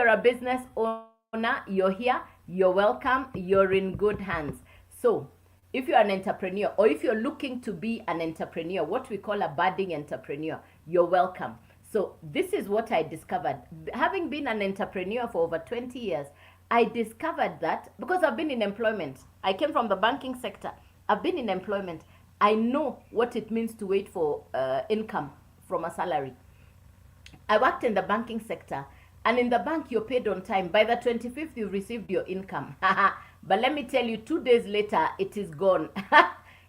you're a business owner, you're here, you're welcome, you're in good hands. So if you're an entrepreneur, or if you're looking to be an entrepreneur, what we call a budding entrepreneur, you're welcome. So this is what I discovered. Having been an entrepreneur for over 20 years, I discovered that because I've been in employment. I came from the banking sector. I've been in employment. I know what it means to wait for income from a salary. I worked in the banking sector, and in the bank, you're paid on time. By the 25th, you received your income. But let me tell you, 2 days later, it is gone.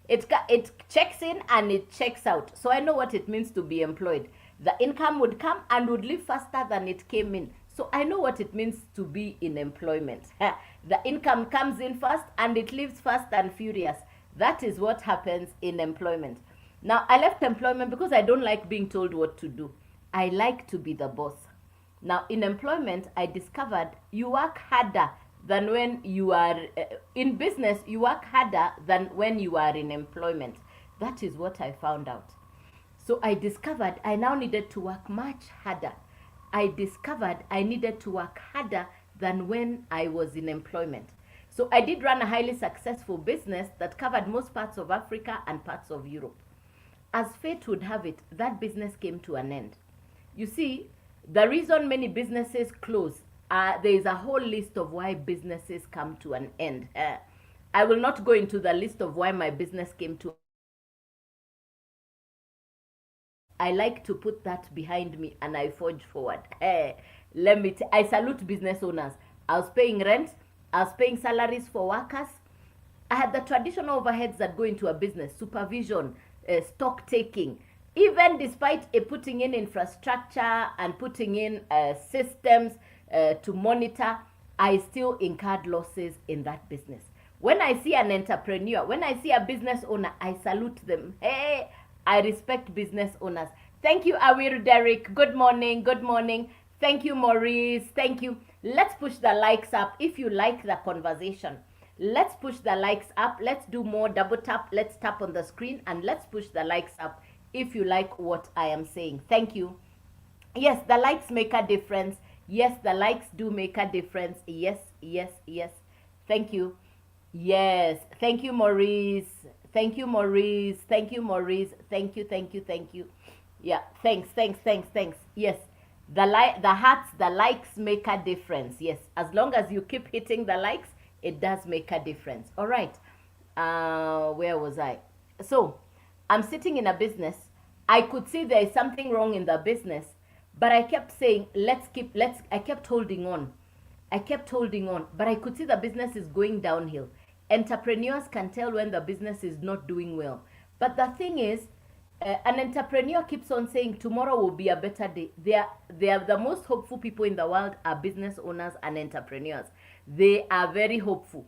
It checks in and it checks out. So I know what it means to be employed. The income would come and would leave faster than it came in. So I know what it means to be in employment. The income comes in fast and it leaves fast and furious. That is what happens in employment. Now, I left employment because I don't like being told what to do. I like to be the boss. Now, in employment, I discovered you work harder than when you are in business, you work harder than when you are in employment. That is what I found out. So I discovered I now needed to work much harder. I discovered I needed to work harder than when I was in employment. So I did run a highly successful business that covered most parts of Africa and parts of Europe. As fate would have it, that business came to an end. You see, the reason many businesses close, there is a whole list of why businesses come to an end. I will not go into the list of why my business came to. I like to put that behind me and I forge forward. I salute business owners. I was paying rent. I was paying salaries for workers. I had the traditional overheads that go into a business, supervision, stock taking. Even despite putting in infrastructure and putting in systems to monitor, I still incurred losses in that business. When I see an entrepreneur, when I see a business owner, I salute them. Hey, I respect business owners. Thank you, Awir Derek. Good morning. Good morning. Thank you, Maurice. Thank you. Let's push the likes up if you like the conversation. Let's push the likes up. Let's do more double tap. Let's tap on the screen and let's push the likes up if you like what I am saying. Thank you. Yes, the likes make a difference. Yes, the likes do make a difference. Yes, yes, yes. Thank you. Yes. Thank you, Maurice. Thank you, Maurice. Thank you, Maurice. Thank you, thank you, thank you. Yeah, thanks, thanks, thanks, thanks. Yes. The hearts, the likes make a difference. Yes. As long as you keep hitting the likes, it does make a difference. All right. Where was I? So, I'm sitting in a business. I could see there is something wrong in the business, but I kept saying, I kept holding on. I kept holding on, but I could see the business is going downhill. Entrepreneurs can tell when the business is not doing well. But the thing is, an entrepreneur keeps on saying tomorrow will be a better day. They are the most hopeful people in the world are business owners and entrepreneurs. They are very hopeful.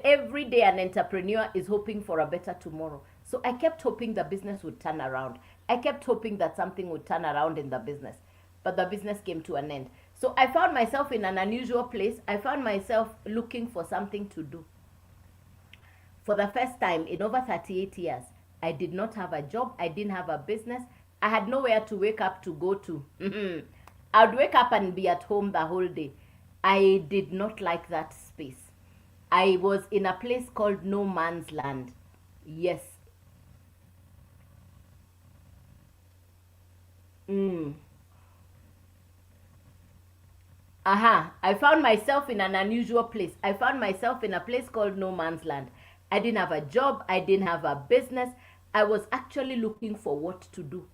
Every day an entrepreneur is hoping for a better tomorrow. So I kept hoping the business would turn around. I kept hoping that something would turn around in the business. But the business came to an end. So I found myself in an unusual place. I found myself looking for something to do. For the first time in over 38 years, I did not have a job. I didn't have a business. I had nowhere to wake up to go to. I would wake up and be at home the whole day. I did not like that space. I was in a place called no man's land. Yes. I found myself in an unusual place. I found myself in a place called no man's land. I didn't have a job. I didn't have a business. I was actually looking for what to do.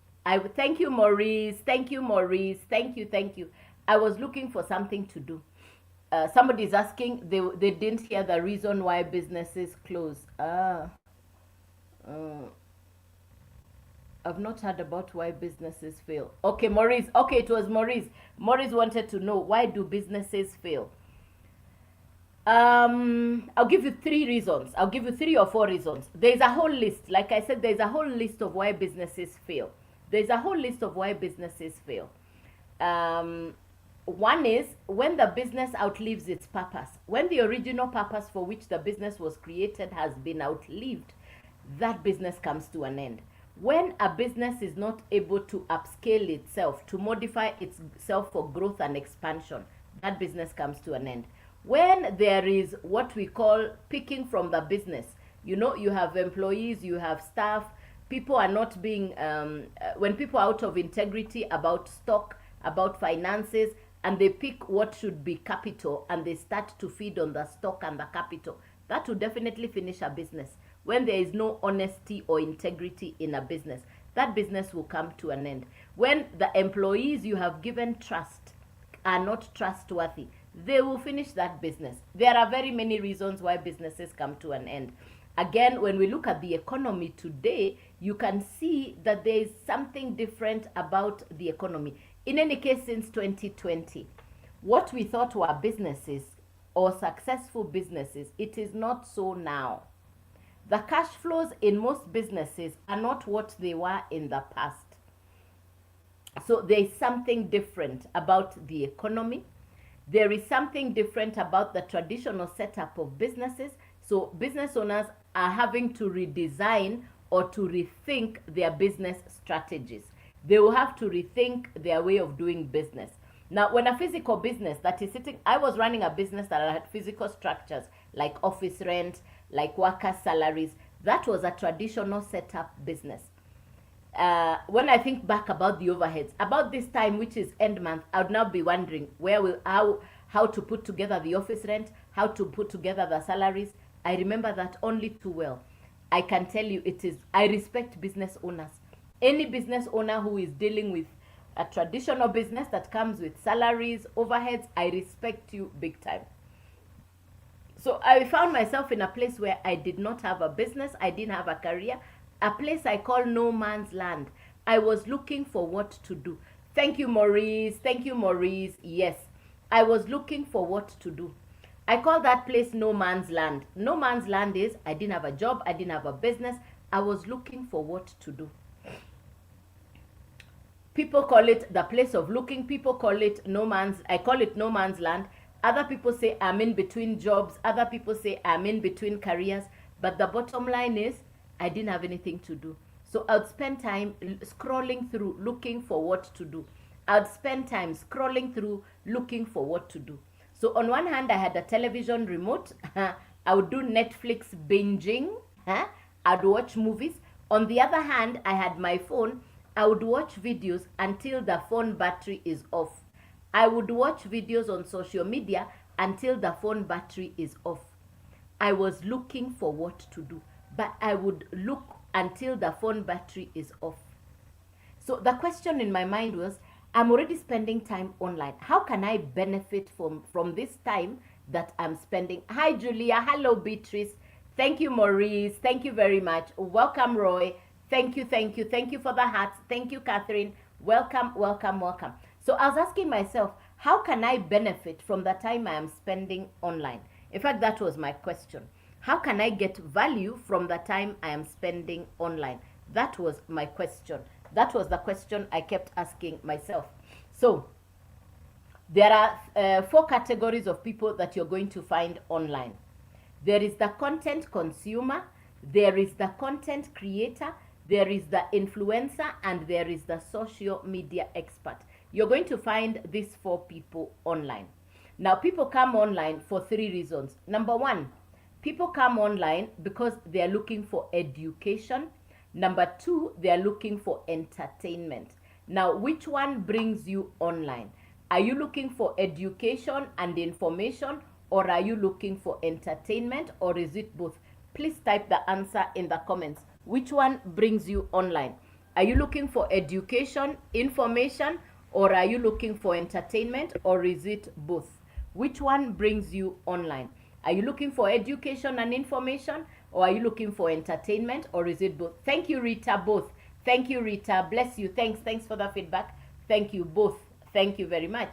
Thank you, Maurice. Thank you, Maurice. Thank you, thank you. I was looking for something to do. Somebody's asking, they didn't hear the reason why businesses close. I've not heard about why businesses fail. Okay, Maurice. Okay, it was Maurice. Maurice wanted to know, why do businesses fail? I'll give you 3 reasons. I'll give you 3 or 4 reasons. There's a whole list. Like I said, there's a whole list of why businesses fail. There's a whole list of why businesses fail. One is when the business outlives its purpose. When the original purpose for which the business was created has been outlived, that business comes to an end. When a business is not able to upscale itself, to modify itself for growth and expansion, that business comes to an end. When there is what we call picking from the business, you know, you have employees, you have staff, people are not being, when people are out of integrity about stock, about finances, and they pick what should be capital and they start to feed on the stock and the capital, that will definitely finish a business. When there is no honesty or integrity in a business, that business will come to an end. When the employees you have given trust are not trustworthy, they will finish that business. There are very many reasons why businesses come to an end. Again, when we look at the economy today, you can see that there is something different about the economy. In any case, since 2020, what we thought were businesses or successful businesses, it is not so now. The cash flows in most businesses are not what they were in the past. So there is something different about the economy. There is something different about the traditional setup of businesses. So business owners are having to redesign or to rethink their business strategies. They will have to rethink their way of doing business. Now, when a physical business that is sitting, I was running a business that had physical structures like office rent, like worker salaries. That was a traditional setup business. When I think back about the overheads, about this time, which is end month, I would now be wondering how to put together the office rent, how to put together the salaries. I remember that only too well. I can tell you I respect business owners. Any business owner who is dealing with a traditional business that comes with salaries, overheads, I respect you big time. So I found myself in a place where I did not have a business, I didn't have a career, a place I call no man's land. I was looking for what to do. Thank you, Maurice. Thank you, Maurice. Yes, I was looking for what to do. I call that place no man's land. No man's land is I didn't have a job, I didn't have a business. I was looking for what to do. People call it the place of looking. People call it I call it no man's land. Other people say I'm in between jobs. Other people say I'm in between careers. But the bottom line is I didn't have anything to do. So I'd spend time scrolling through, looking for what to do. I'd spend time scrolling through, looking for what to do. So on one hand, I had a television remote. I would do Netflix binging. I'd watch movies. On the other hand, I had my phone. I would watch videos until the phone battery is off. I would watch videos on social media until the phone battery is off. I was looking for what to do, but I would look until the phone battery is off. So the question in my mind was, I'm already spending time online. How can I benefit from this time that I'm spending? Hi, Julia. Hello, Beatrice. Thank you, Maurice. Thank you very much. Welcome, Roy. Thank you, thank you. Thank you for the hearts. Thank you, Catherine. Welcome, welcome, welcome. So I was asking myself, how can I benefit from the time I am spending online? In fact, that was my question. How can I get value from the time I am spending online? That was my question. That was the question I kept asking myself. So there are 4 categories of people that you're going to find online. There is the content consumer, there is the content creator, there is the influencer, and there is the social media expert. You're going to find these 4 people online. Now, people come online for 3 reasons. Number 1, people come online because they are looking for education. Number 2, they are looking for entertainment. Now, which one brings you online? Are you looking for education and information, or are you looking for entertainment, or is it both? Please type the answer in the comments. Which one brings you online? Are you looking for education, information, or are you looking for entertainment, or is it both? Which one brings you online? Are you looking for education and information, or are you looking for entertainment, or is it both? Thank you, Rita, both. Thank you, Rita. Bless you. Thanks for the feedback. Thank you, both. Thank you very much.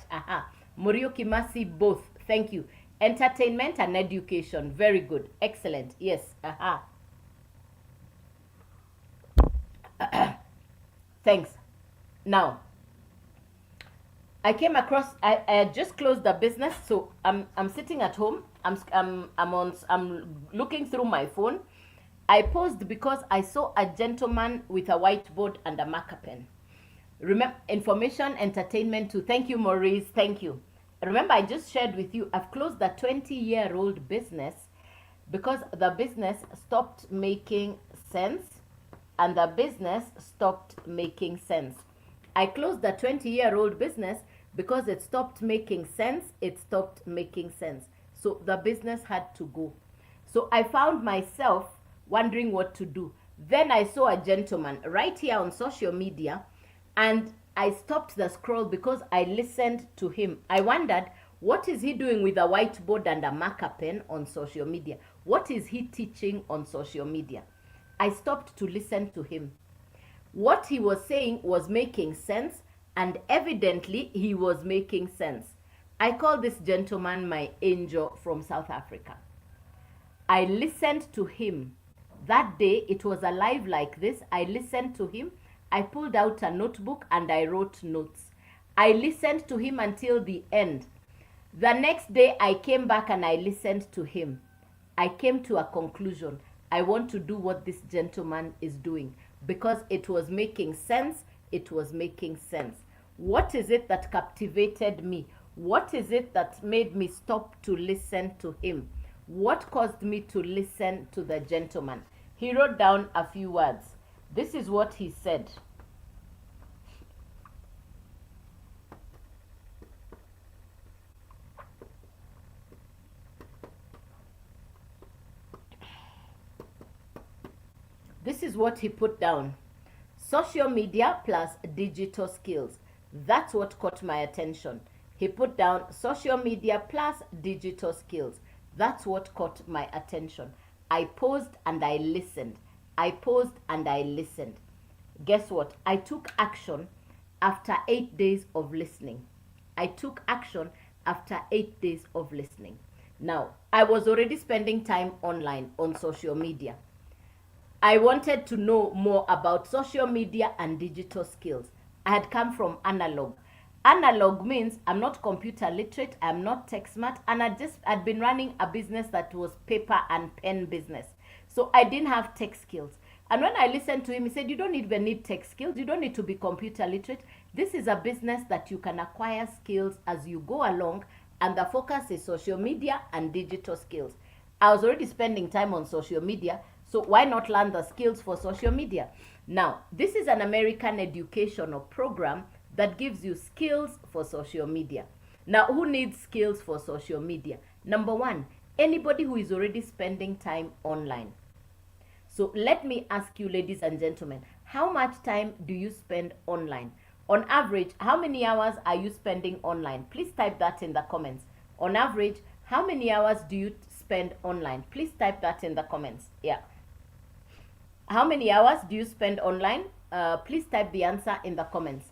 Murio Kimasi, both. Thank you. Entertainment and education. Very good. Excellent. Yes. Thanks. Now, I came across, I had just closed the business, so I'm sitting at home. I'm looking through my phone. I paused because I saw a gentleman with a whiteboard and a marker pen. Remember, information, entertainment too. Thank you, Maurice. Thank you. Remember, I just shared with you, I've closed the 20-year-old business because the business stopped making sense and the business stopped making sense. I closed the 20-year-old business because it stopped making sense. It stopped making sense. So the business had to go. So I found myself wondering what to do. Then I saw a gentleman right here on social media, and I stopped the scroll because I listened to him. I wondered, what is he doing with a whiteboard and a marker pen on social media? What is he teaching on social media? I stopped to listen to him. What he was saying was making sense, and evidently he was making sense. I call this gentleman my angel from South Africa. I listened to him. That day, it was alive like this. I listened to him. I pulled out a notebook and I wrote notes. I listened to him until the end. The next day, I came back and I listened to him. I came to a conclusion. I want to do what this gentleman is doing because it was making sense. It was making sense. What is it that captivated me? What is it that made me stop to listen to him? What caused me to listen to the gentleman? He wrote down a few words. This is what he said. This is what he put down. Social media plus digital skills. That's what caught my attention. He put down social media plus digital skills. That's what caught my attention. I paused and I listened. I paused and I listened. Guess what? I took action after 8 days of listening. I took action after 8 days of listening. Now, I was already spending time online on social media. I wanted to know more about social media and digital skills. I had come from analog. Analog means I'm not computer literate, I'm not tech smart, and I'd been running a business that was paper and pen business. So I didn't have tech skills. And when I listened to him, he said, you don't even need tech skills. You don't need to be computer literate. This is a business that you can acquire skills as you go along, and the focus is social media and digital skills. I was already spending time on social media, so why not learn the skills for social media? Now, this is an American educational program that gives you skills for social media. Now, who needs skills for social media? Number one, anybody who is already spending time online. So let me ask you, ladies and gentlemen, how much time do you spend online? On average, how many hours are you spending online? Please type that in the comments. On average, how many hours do you spend online? Please type that in the comments. Yeah. How many hours do you spend online? Please type the answer in the comments.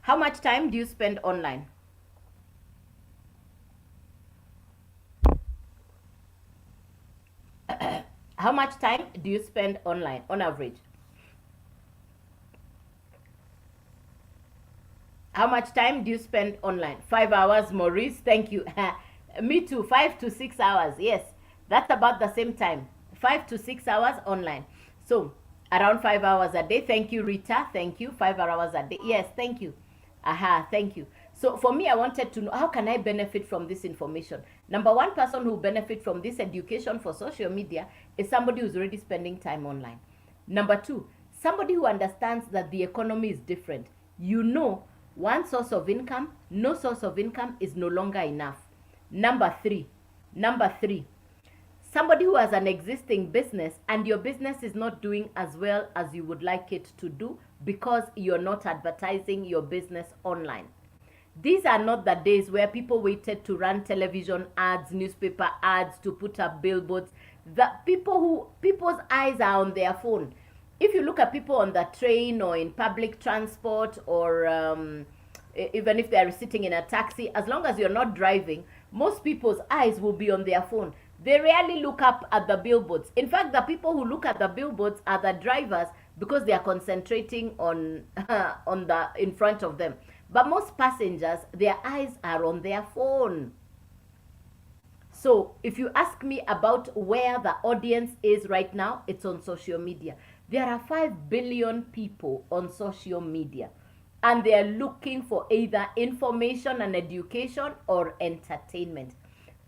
How much time do you spend online? How much time do you spend online on average? How much time do you spend online? 5 hours, Maurice. Thank you. Me too. 5 to 6 hours. Yes, that's about the same time. 5 to 6 hours online. So around 5 hours a day. Thank you, Rita. Thank you. 5 hours a day. Yes, thank you. Thank you. So for me, I wanted to know, how can I benefit from this information? Number one person who benefit from this education for social media is somebody who's already spending time online. Number two, somebody who understands that the economy is different. You know, one source of income, no source of income is no longer enough. Number three, somebody who has an existing business and your business is not doing as well as you would like it to do because you're not advertising your business online. These are not the days where people waited to run television ads, newspaper ads, to put up billboards. The people's eyes are on their phone. If you look at people on the train or in public transport, or even if they're sitting in a taxi, as long as you're not driving, most people's eyes will be on their phone. They rarely look up at the billboards. In fact, the people who look at the billboards are the drivers because they are concentrating on on the in front of them. But most passengers, their eyes are on their phone. So if you ask me about where the audience is right now, it's on social media. There are 5 billion people on social media. and they are looking for either information and education or entertainment.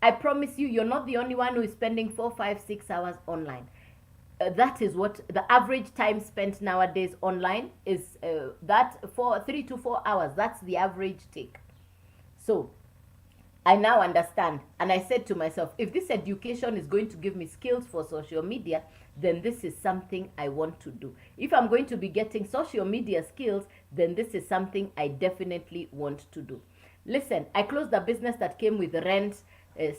I promise you, you're not the only one who is spending 4, 5, 6 hours online. That is what the average time spent nowadays online is. That for 3 to 4 hours, that's the average take. So I now understand, and I said to myself, if this education is going to give me skills for social media, then this is something I want to do. If I'm going to be getting social media skills, then this is something I definitely want to do. Listen, I closed a business that came with rent,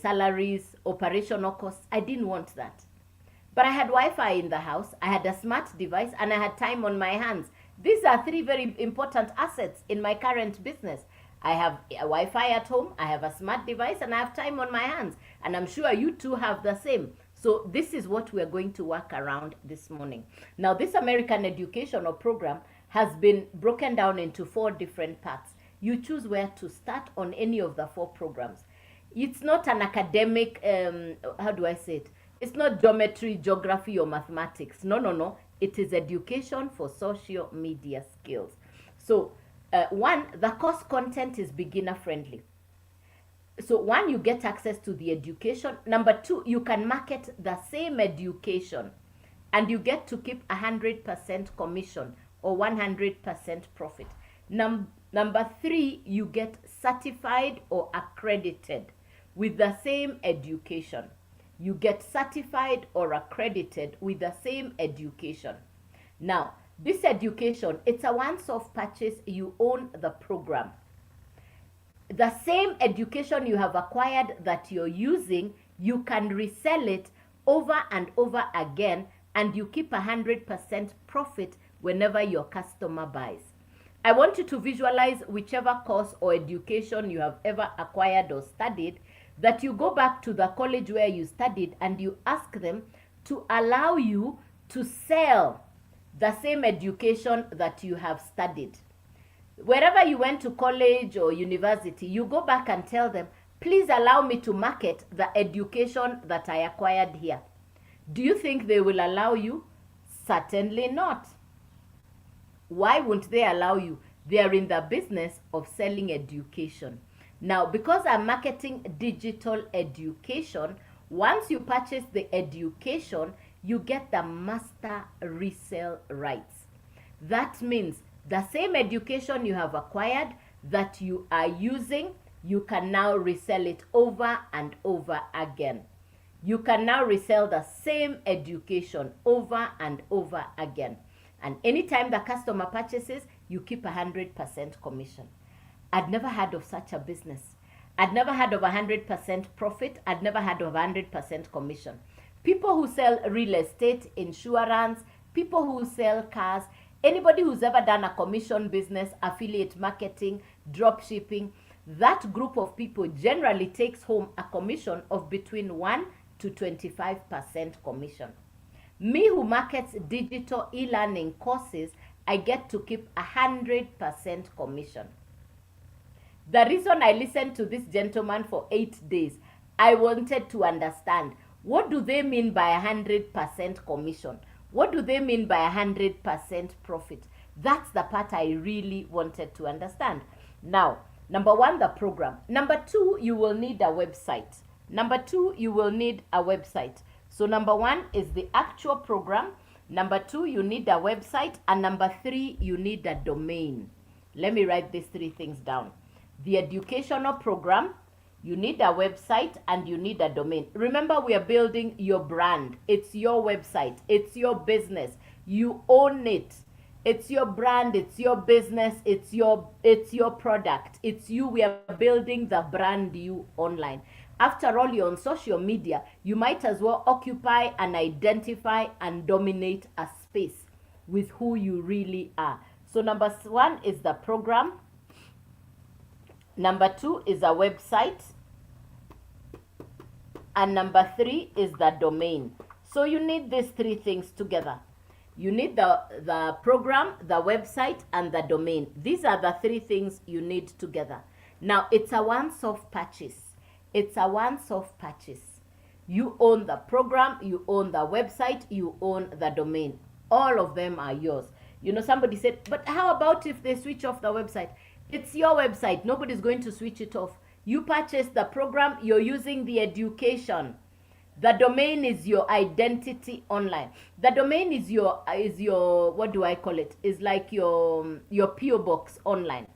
salaries, operational costs. I didn't want that. But I had Wi-Fi in the house, I had a smart device, and I had time on my hands. These are 3 very important assets in my current business. I have a Wi-Fi at home, I have a smart device, and I have time on my hands. And I'm sure you too have the same. So this is what we're going to work around this morning. Now, this American educational program has been broken down into 4 different parts. You choose where to start on any of the 4 programs. It's not an academic, how do I say it? It's not geometry, geography, or mathematics. No. It is education for social media skills. So, 1, the course content is beginner friendly. So 1, you get access to the education. Number 2, you can market the same education and you get to keep 100% commission or 100% profit. Number 3, you get certified or accredited with the same education. You get certified or accredited with the same education. Now, this education, it's a once-off purchase. You own the program. The same education you have acquired that you're using, you can resell it over and over again, and you keep 100% profit whenever your customer buys. I want you to visualize whichever course or education you have ever acquired or studied, that you go back to the college where you studied and you ask them to allow you to sell the same education that you have studied. Wherever you went to college or university, you go back and tell them, please allow me to market the education that I acquired here. Do you think they will allow you? Certainly not. Why won't they allow you? They are in the business of selling education. Now, because I'm marketing digital education, once you purchase the education, you get the master resale rights. That means the same education you have acquired that you are using, you can now resell it over and over again. You can now resell the same education over and over again. And anytime the customer purchases, you keep 100% commission. I'd never heard of such a business. I'd never heard of 100% profit. I'd never heard of 100% commission. People who sell real estate, insurance, people who sell cars, anybody who's ever done a commission business, affiliate marketing, drop shipping, that group of people generally takes home a commission of between 1 to 25% commission. Me, who markets digital e-learning courses, I get to keep 100% commission. The reason I listened to this gentleman for 8 days, I wanted to understand, what do they mean by 100% commission? What do they mean by 100% profit? That's the part I really wanted to understand. Now, number 1, the program. Number 2, you will need a website. So number 1 is the actual program. Number 2, you need a website. And number 3, you need a domain. Let me write these 3 things down. The educational program, you need a website, and you need a domain. Remember, we are building your brand. It's your website. It's your business. You own it. It's your brand. It's your business. It's your product. It's you. We are building the brand you online. After all, you're on social media. You might as well occupy and identify and dominate a space with who you really are. So number 1 is the program. Number 2 is a website. And number 3 is the domain. So you need these 3 things together. You need the program, the website, and the domain. These are the 3 things you need together. Now, it's a once-off purchase. It's a once-off purchase. You own the program, you own the website, you own the domain. All of them are yours. Somebody said, but how about if they switch off the website? It's your website. Nobody's going to switch it off. You purchase the program, you're using the education. The domain is your identity online. The domain is your what do I call it? Is like your PO box online.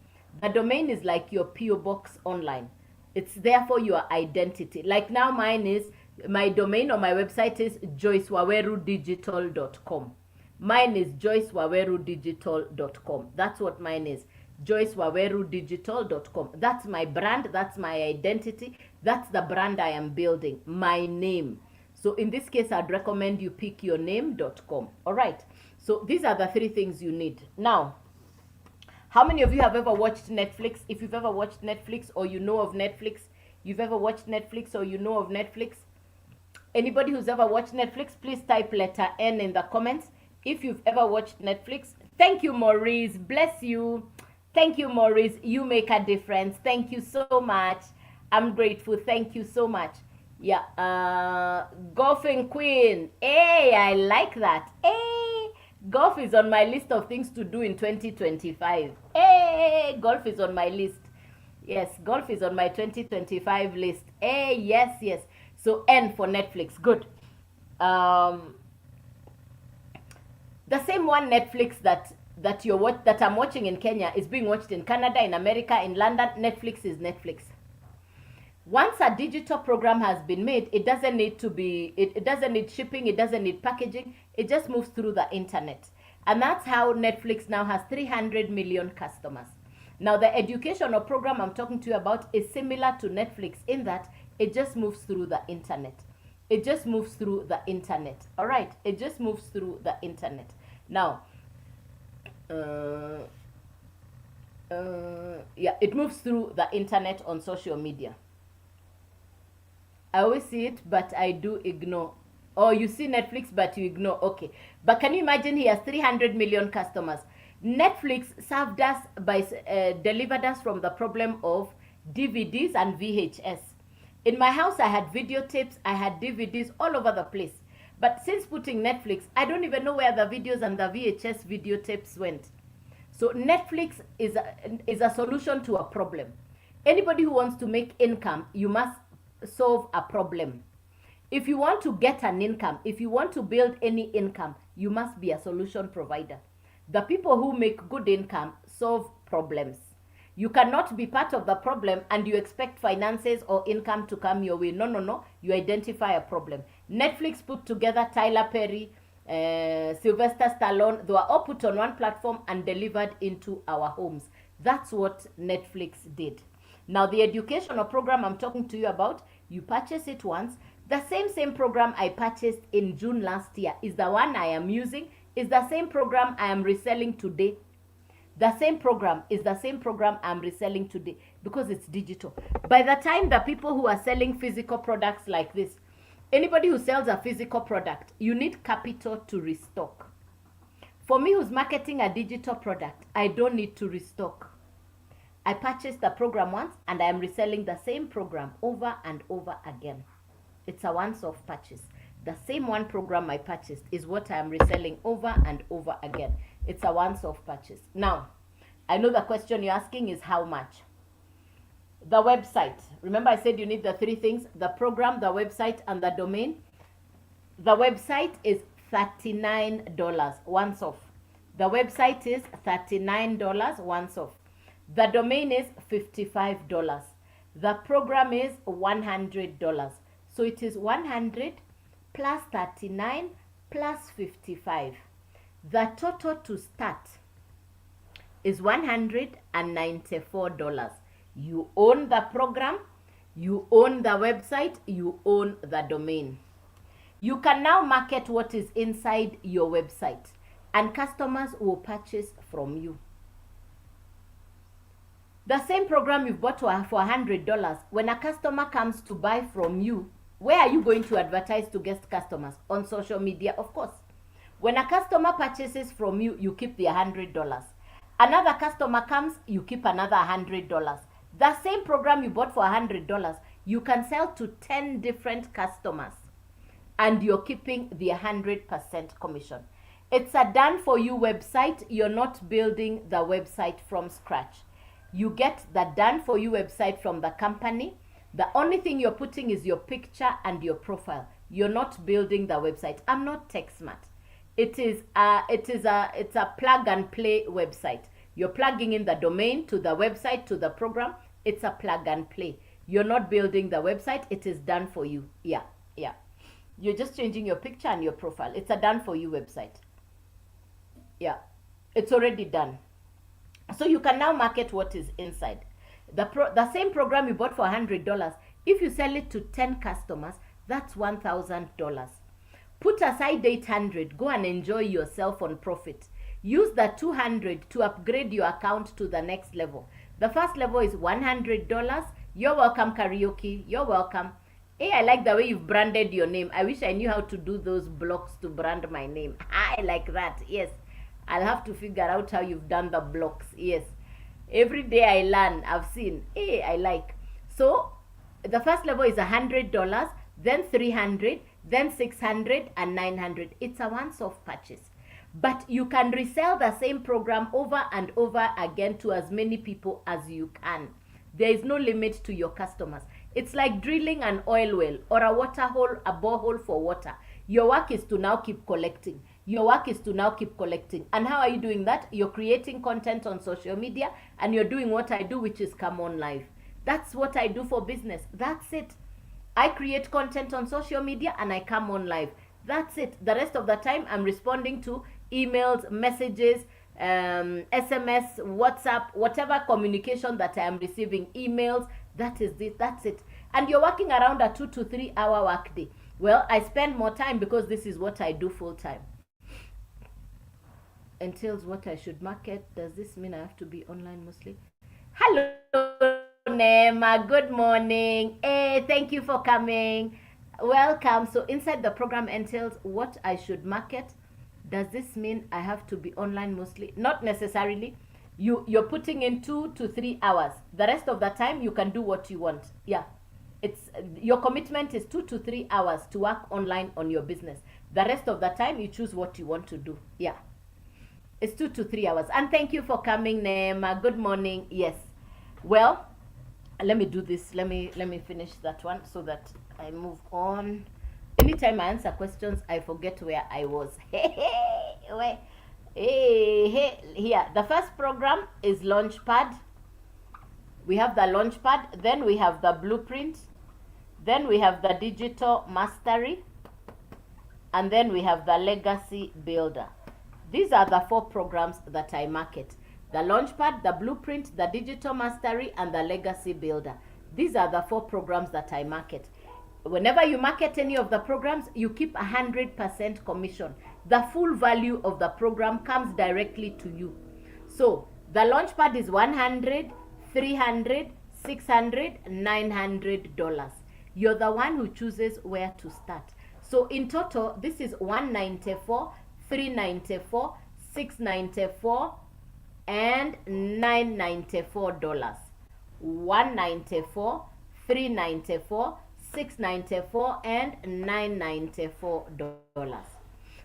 The domain is like your PO box online. It's therefore your identity. Like now mine is, my domain or my website is joycewawerudigital.com. Mine is joycewawerudigital.com. That's what mine is. joycewawerudigital.com. That's my brand, that's my identity, that's the brand I am building, my name. So in this case, I'd recommend you pick yourname.com. All right. So these are the 3 things you need. Now, how many of you have ever watched Netflix? If you've ever watched Netflix or you know of Netflix, you've ever watched Netflix or you know of Netflix? Anybody who's ever watched Netflix, please type letter N in the comments. If you've ever watched Netflix, thank you, Maurice. Bless you. Thank you, Maurice. You make a difference. Thank you so much. I'm grateful. Thank you so much. Yeah. Golfing Queen. Hey, I like that. Hey, golf is on my list of things to do in 2025. Hey, golf is on my list. Yes, golf is on my 2025 list. Hey, yes, yes. So N for Netflix. Good. The same one Netflix that I'm watching in Kenya is being watched in Canada, in America, in London. Netflix is Netflix. Once a digital program has been made, it doesn't need to be, it doesn't need shipping, it doesn't need packaging, it just moves through the internet. And that's how Netflix now has 300 million customers. Now the educational program I'm talking to you about is similar to Netflix in that it just moves through the internet. It just moves through the internet. All right, it just moves through the internet. Now, yeah, it moves through the internet on social media. I always see it, but I do ignore. Oh, you see Netflix, but you ignore. Okay. But can you imagine he has 300 million customers? Netflix served us by, delivered us from the problem of DVDs and VHS. In my house, I had videotapes, I had DVDs all over the place. But since putting Netflix, I don't even know where the videos and the VHS videotapes went. So Netflix is a solution to a problem. Anybody who wants to make income, you must solve a problem. If you want to get an income, if you want to build any income, you must be a solution provider. The people who make good income solve problems. You cannot be part of the problem and you expect finances or income to come your way. No, no, no. You identify a problem. Netflix put together Tyler Perry, Sylvester Stallone. They were all put on one platform and delivered into our homes. That's what Netflix did. Now, the educational program I'm talking to you about, you purchase it once. The same program I purchased in June last year is the one I am using, is the same program I am reselling today. The same program is the same program I'm reselling today because it's digital. By the time the people who are selling physical products like this, anybody who sells a physical product, you need capital to restock. For me who's marketing a digital product, I don't need to restock. I purchased the program once and I am reselling the same program over and over again. It's a once-off purchase. The same one program I purchased is what I am reselling over and over again. It's a once-off purchase. Now, I know the question you're asking is how much? The website. Remember I said you need the 3 things, the program, the website, and the domain. The website is $39 once off. The website is $39 once off. The domain is $55. The program is $100. So it is 100 plus 39 plus 55. The total to start is $194. You own the program, you own the website, you own the domain. You can now market what is inside your website and customers will purchase from you. The same program you've bought for $100, when a customer comes to buy from you, where are you going to advertise to guest customers? On social media, of course. When a customer purchases from you, you keep the $100. Another customer comes, you keep another $100. The same program you bought for $100, you can sell to 10 different customers and you're keeping the 100% commission. It's a done for you website. You're not building the website from scratch. You get the done for you website from the company. The only thing you're putting is your picture and your profile. You're not building the website. I'm not tech smart. It's a plug and play website. You're plugging in the domain to the website to the program. It's a plug and play. You're not building the website. It is done for you. Yeah. You're just changing your picture and your profile. It's a done for you website. Yeah, it's already done. So you can now market what is inside. The same program you bought for $100, if you sell it to 10 customers, that's $1,000. Put aside 800, go and enjoy yourself on profit. Use the 200 to upgrade your account to the next level. The first level is $100. You're welcome, karaoke. You're welcome. Hey, I like the way you've branded your name. I wish I knew how to do those blocks to brand my name. I like that. Yes. I'll have to figure out how you've done the blocks. Yes. Every day I learn. I've seen. Hey, I like. So, the first level is $100, then $300, then $600 and $900. It's a once-off purchase. But you can resell the same program over and over again to as many people as you can. There is no limit to your customers. It's like drilling an oil well or a water hole, a borehole for water. Your work is to now keep collecting. Your work is to now keep collecting. And how are you doing that? You're creating content on social media and you're doing what I do, which is come on live. That's what I do for business. That's it. I create content on social media and I come on live. That's it. The rest of the time I'm responding to emails, messages, SMS, WhatsApp, whatever communication that I am receiving, emails, that is it. That's it. And you're working around a 2 to 3 hour workday. Well, I spend more time because this is what I do full time. Entails what I should market. Does this mean I have to be online mostly? Hello, Nema. Good morning. Hey, thank you for coming. Welcome. So inside the program entails what I should market. Does this mean I have to be online mostly? Not necessarily. You're putting in 2 to 3 hours. The rest of the time you can do what you want. Yeah. It's your commitment is 2 to 3 hours to work online on your business. The rest of the time you choose what you want to do. Yeah. It's 2 to 3 hours. And thank you for coming, Nema. Good morning. Yes. Well, let me do this. Let me finish that one so that I move on. Anytime I answer questions, I forget where I was. Here. The first program is Launchpad. We have the Launchpad. Then we have the Blueprint. Then we have the Digital Mastery. And then we have the Legacy Builder. These are the 4 programs that I market. The Launchpad, the Blueprint, the Digital Mastery, and the Legacy Builder. These are the 4 programs that I market. Whenever you market any of the programs, you keep 100% commission. The full value of the program comes directly to you. So, the Launchpad is $100, $300, $600, $900. You're the one who chooses where to start. So, in total, this is $194, $394, $694, and $994. $194, $394, $694, and $994.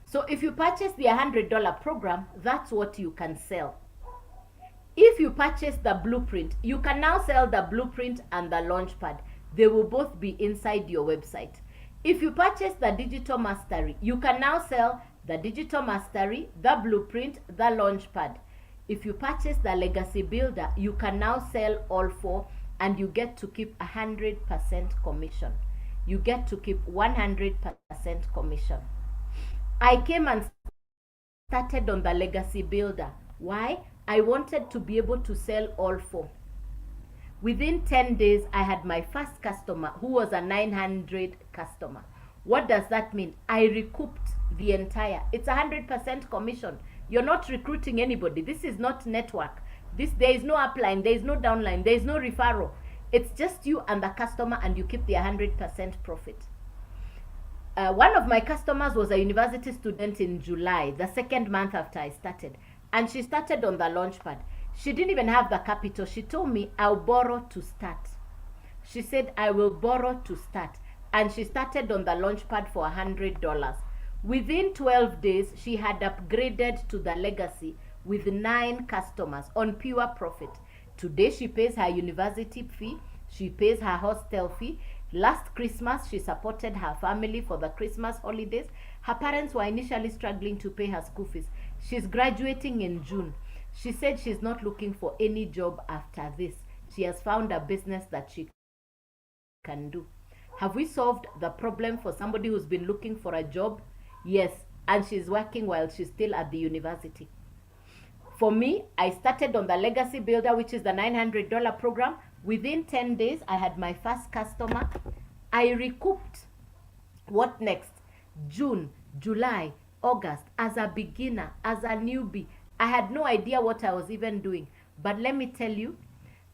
So if you purchase the $100 program, that's what you can sell. If you purchase the Blueprint, you can now sell the Blueprint and the Launchpad. They will both be inside your website. If you purchase the Digital Mastery, you can now sell the Digital Mastery, the Blueprint, the Launchpad. If you purchase the Legacy Builder, you can now sell all 4 and you get to keep 100% commission. You get to keep 100% commission. I came and started on the Legacy Builder. Why? I wanted to be able to sell all 4. Within 10 days, I had my first customer who was a 900 customer. What does that mean? I recouped the entire. It's 100% commission. You're not recruiting anybody. This is not network. There is no upline, there is no downline, there is no referral. It's just you and the customer, and you keep the 100% profit. One of my customers was a university student in July, the 2nd month after I started. And she started on the Launchpad. She didn't even have the capital. She told me, I'll borrow to start. She said, I will borrow to start. And she started on the Launchpad for $100. Within 12 days, she had upgraded to the legacy with 9 customers on pure profit. Today, she pays her university fee. She pays her hostel fee. Last Christmas, she supported her family for the Christmas holidays. Her parents were initially struggling to pay her school fees. She's graduating in June. She said she's not looking for any job after this. She has found a business that she can do. Have we solved the problem for somebody who's been looking for a job? Yes, and she's working while she's still at the university. For me, I started on the Legacy Builder, which is the $900 program. Within 10 days, I had my first customer. I recouped. What next? June, July, August, as a beginner, as a newbie. I had no idea what I was even doing. But let me tell you,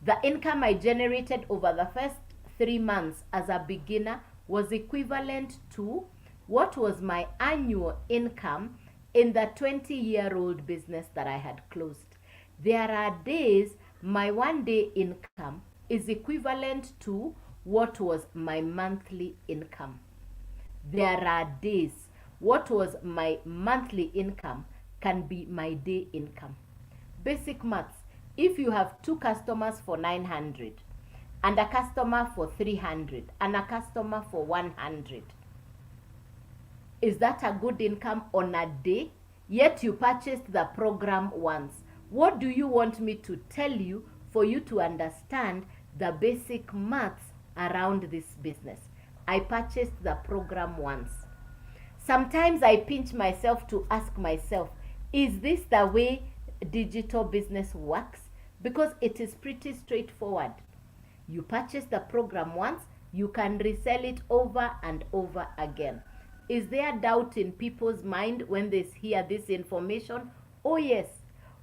the income I generated over the first 3 months as a beginner was equivalent to what was my annual income in the 20-year-old business that I had closed. There are days my one-day income is equivalent to what was my monthly income. There are days what was my monthly income can be my day income. Basic maths. If you have 2 customers for 900 and a customer for 300 and a customer for 100, is that a good income on a day? Yet you purchased the program once. What do you want me to tell you for you to understand the basic maths around this business? I purchased the program once. Sometimes I pinch myself to ask myself, is this the way digital business works? Because it is pretty straightforward. You purchase the program once, you can resell it over and over again. Is there doubt in people's mind when they hear this information? Oh yes.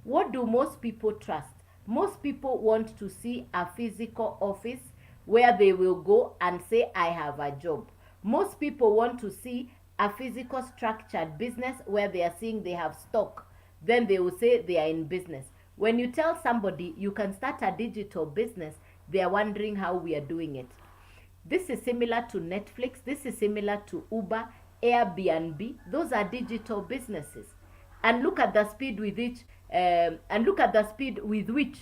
What do most people trust? Most people want to see a physical office where they will go and say, I have a job. Most people want to see a physical structured business where they are seeing they have stock. Then they will say they are in business. When you tell somebody you can start a digital business, they are wondering how we are doing it. This is similar to Netflix. This is similar to Uber, Airbnb. Those are digital businesses. And look at the speed with which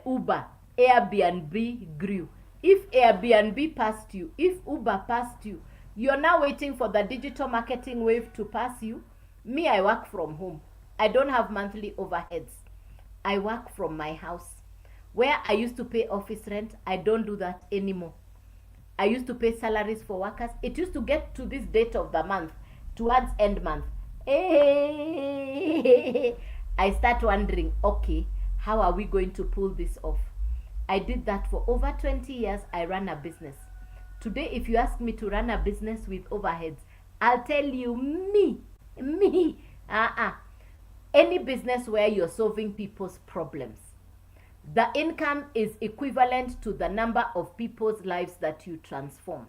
Uber, Airbnb grew. If Airbnb passed you, if Uber passed you, you're now waiting for the digital marketing wave to pass you. Me, I work from home. I don't have monthly overheads. I work from my house. Where I used to pay office rent, I don't do that anymore. I used to pay salaries for workers. It used to get to this date of the month, towards end month. I start wondering, okay, how are we going to pull this off? I did that for over 20 years. I ran a business. Today, if you ask me to run a business with overheads, I'll tell you, any business where you're solving people's problems, the income is equivalent to the number of people's lives that you transform.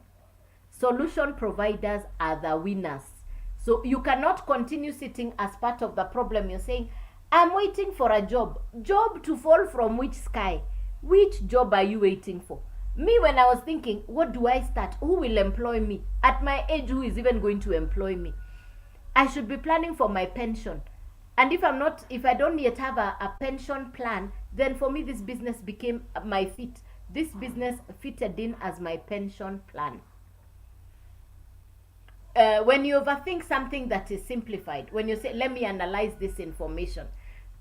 Solution providers are the winners. So you cannot continue sitting as part of the problem. You're saying, I'm waiting for a job. Job to fall from which sky? Which job are you waiting for? Me, when I was thinking, what do I start? Who will employ me? At my age, who is even going to employ me? I should be planning for my pension. And if I don't yet have a pension plan, then for me, this business became my fit. This business fitted in as my pension plan. When you overthink something that is simplified, when you say, let me analyze this information,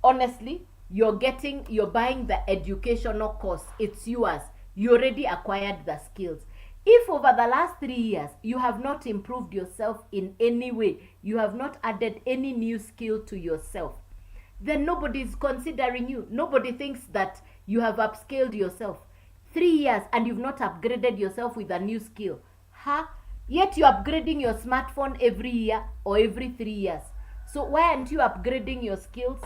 honestly, you're buying the educational course. It's yours. You already acquired the skills. If over the last 3 years, you have not improved yourself in any way, you have not added any new skill to yourself, then nobody is considering you. Nobody thinks that you have upscaled yourself. 3 years and you've not upgraded yourself with a new skill. Yet you're upgrading your smartphone every year or every 3 years. So why aren't you upgrading your skills?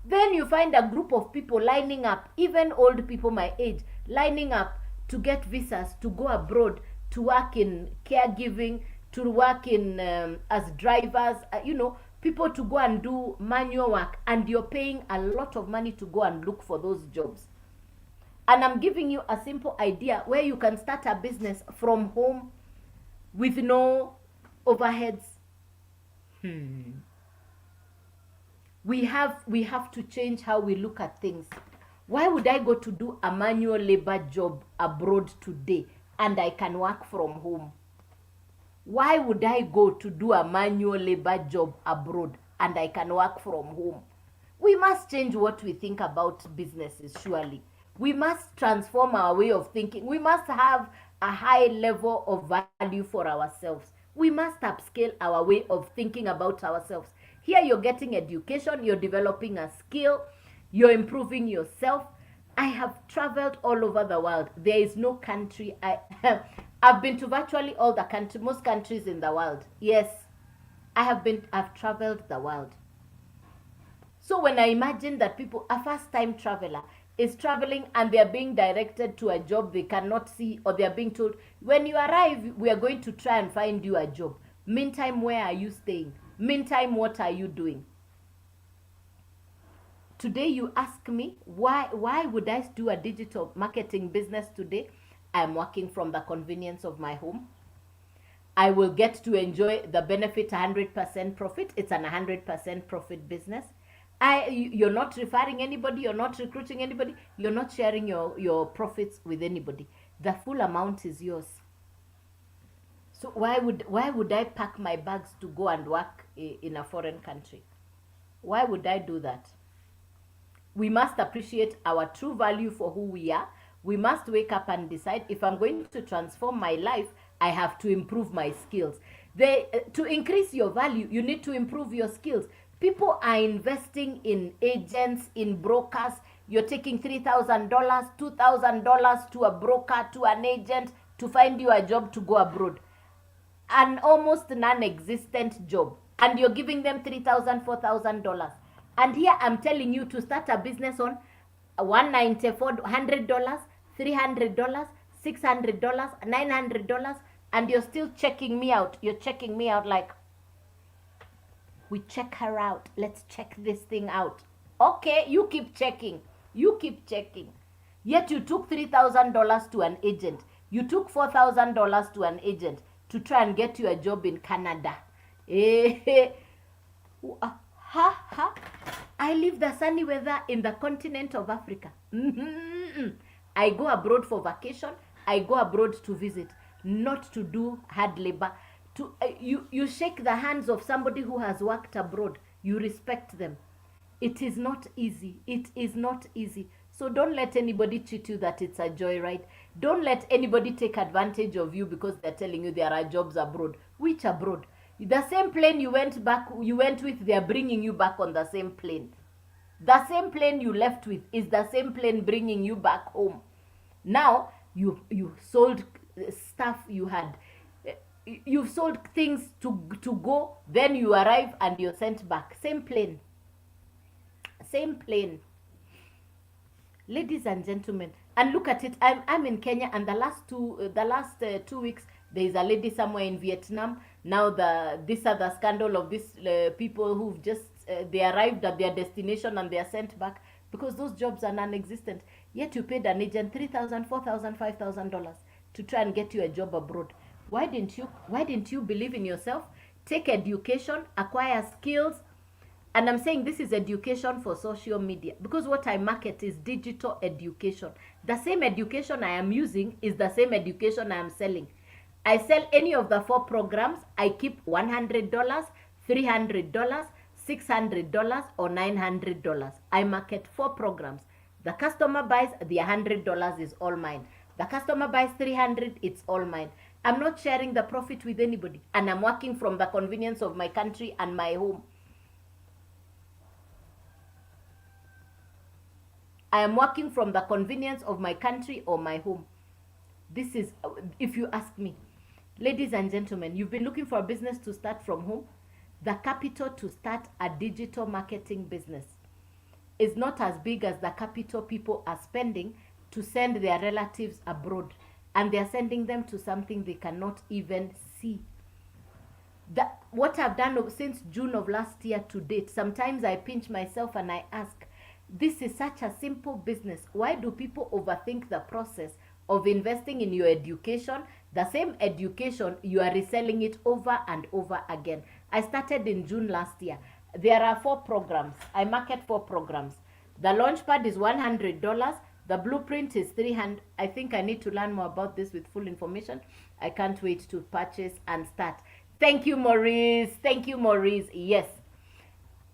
Then you find a group of people lining up, even old people my age, lining up to get visas, to go abroad, to work in caregiving, to work in as drivers, people to go and do manual work, and you're paying a lot of money to go and look for those jobs. And I'm giving you a simple idea where you can start a business from home with no overheads. We have to change how we look at things. Why would I go to do a manual labor job abroad today and I can work from home? Why would I go to do a manual labor job abroad and I can work from home? We must change what we think about businesses, surely. We must transform our way of thinking. We must have a high level of value for ourselves. We must upscale our way of thinking about ourselves. Here you're getting education, you're developing a skill, you're improving yourself. I have traveled all over the world. There is no country I've been to virtually all the most countries in the world. Yes, I've traveled the world. So when I imagine that a first-time traveler is traveling and they are being directed to a job they cannot see, or they are being told, when you arrive, we are going to try and find you a job. Meantime, where are you staying? Meantime, what are you doing? Today you ask me, why would I do a digital marketing business today? I'm working from the convenience of my home. I will get to enjoy the benefit 100% profit. It's an 100% profit business. You're not referring anybody, you're not recruiting anybody, you're not sharing your profits with anybody. The full amount is yours. So why would I pack my bags to go and work in a foreign country? Why would I do that? We must appreciate our true value for who we are. We must wake up and decide, if I'm going to transform my life, I have to improve my skills. To increase your value, you need to improve your skills. People are investing in agents, in brokers. You're taking $3,000, $2,000 to a broker, to an agent, to find you a job to go abroad. An almost non-existent job. And you're giving them $3,000, $4,000. And here I'm telling you to start a business on $194, $100, $300, $600, $900, and you're still checking me out. You're checking me out like, we check her out. Let's check this thing out. Okay, you keep checking. You keep checking. Yet you took $3,000 to an agent. You took $4,000 to an agent to try and get you a job in Canada. I live the sunny weather in the continent of Africa. I go abroad for vacation. I go abroad to visit, not to do hard labor. You shake the hands of somebody who has worked abroad. You respect them. It is not easy. It is not easy. So don't let anybody cheat you that it's a joyride. Don't let anybody take advantage of you because they're telling you there are jobs abroad. Which abroad? The same plane you went with, they're bringing you back on the same plane. The same plane you left with is the same plane bringing you back home. Now, you sold stuff you had. You've sold things to go, then you arrive and you're sent back. Same plane. Same plane. Ladies and gentlemen, and look at it. I'm in Kenya, and the last 2 weeks, there is a lady somewhere in Vietnam. Now this other scandal of these people who've just they arrived at their destination and they are sent back because those jobs are non-existent. Yet you paid an agent $3,000, $4,000, $5,000 to try and get you a job abroad. Why didn't you believe in yourself? Take education, acquire skills. And I'm saying this is education for social media because what I market is digital education. The same education I am using is the same education I am selling. I sell any of the 4 programs. I keep $100, $300, $600, or $900. I market 4 programs. The customer buys the $100 is all mine. The customer buys $300, it's all mine. I'm not sharing the profit with anybody, and I'm working from the convenience of my country and my home. I am working from the convenience of my country or my home. This is, if you ask me, ladies and gentlemen, you've been looking for a business to start from home. The capital to start a digital marketing business is not as big as the capital people are spending to send their relatives abroad, and they're sending them to something they cannot even see. What I've done since June of last year to date, sometimes I pinch myself and I ask, this is such a simple business. Why do people overthink the process of investing in your education? The same education, you are reselling it over and over again. I started in June last year. There are 4 programs. I market 4 programs. The Launchpad is $100. The Blueprint is $300. I think I need to learn more about this with full information. I can't wait to purchase and start. Thank you, Maurice. Thank you, Maurice. Yes.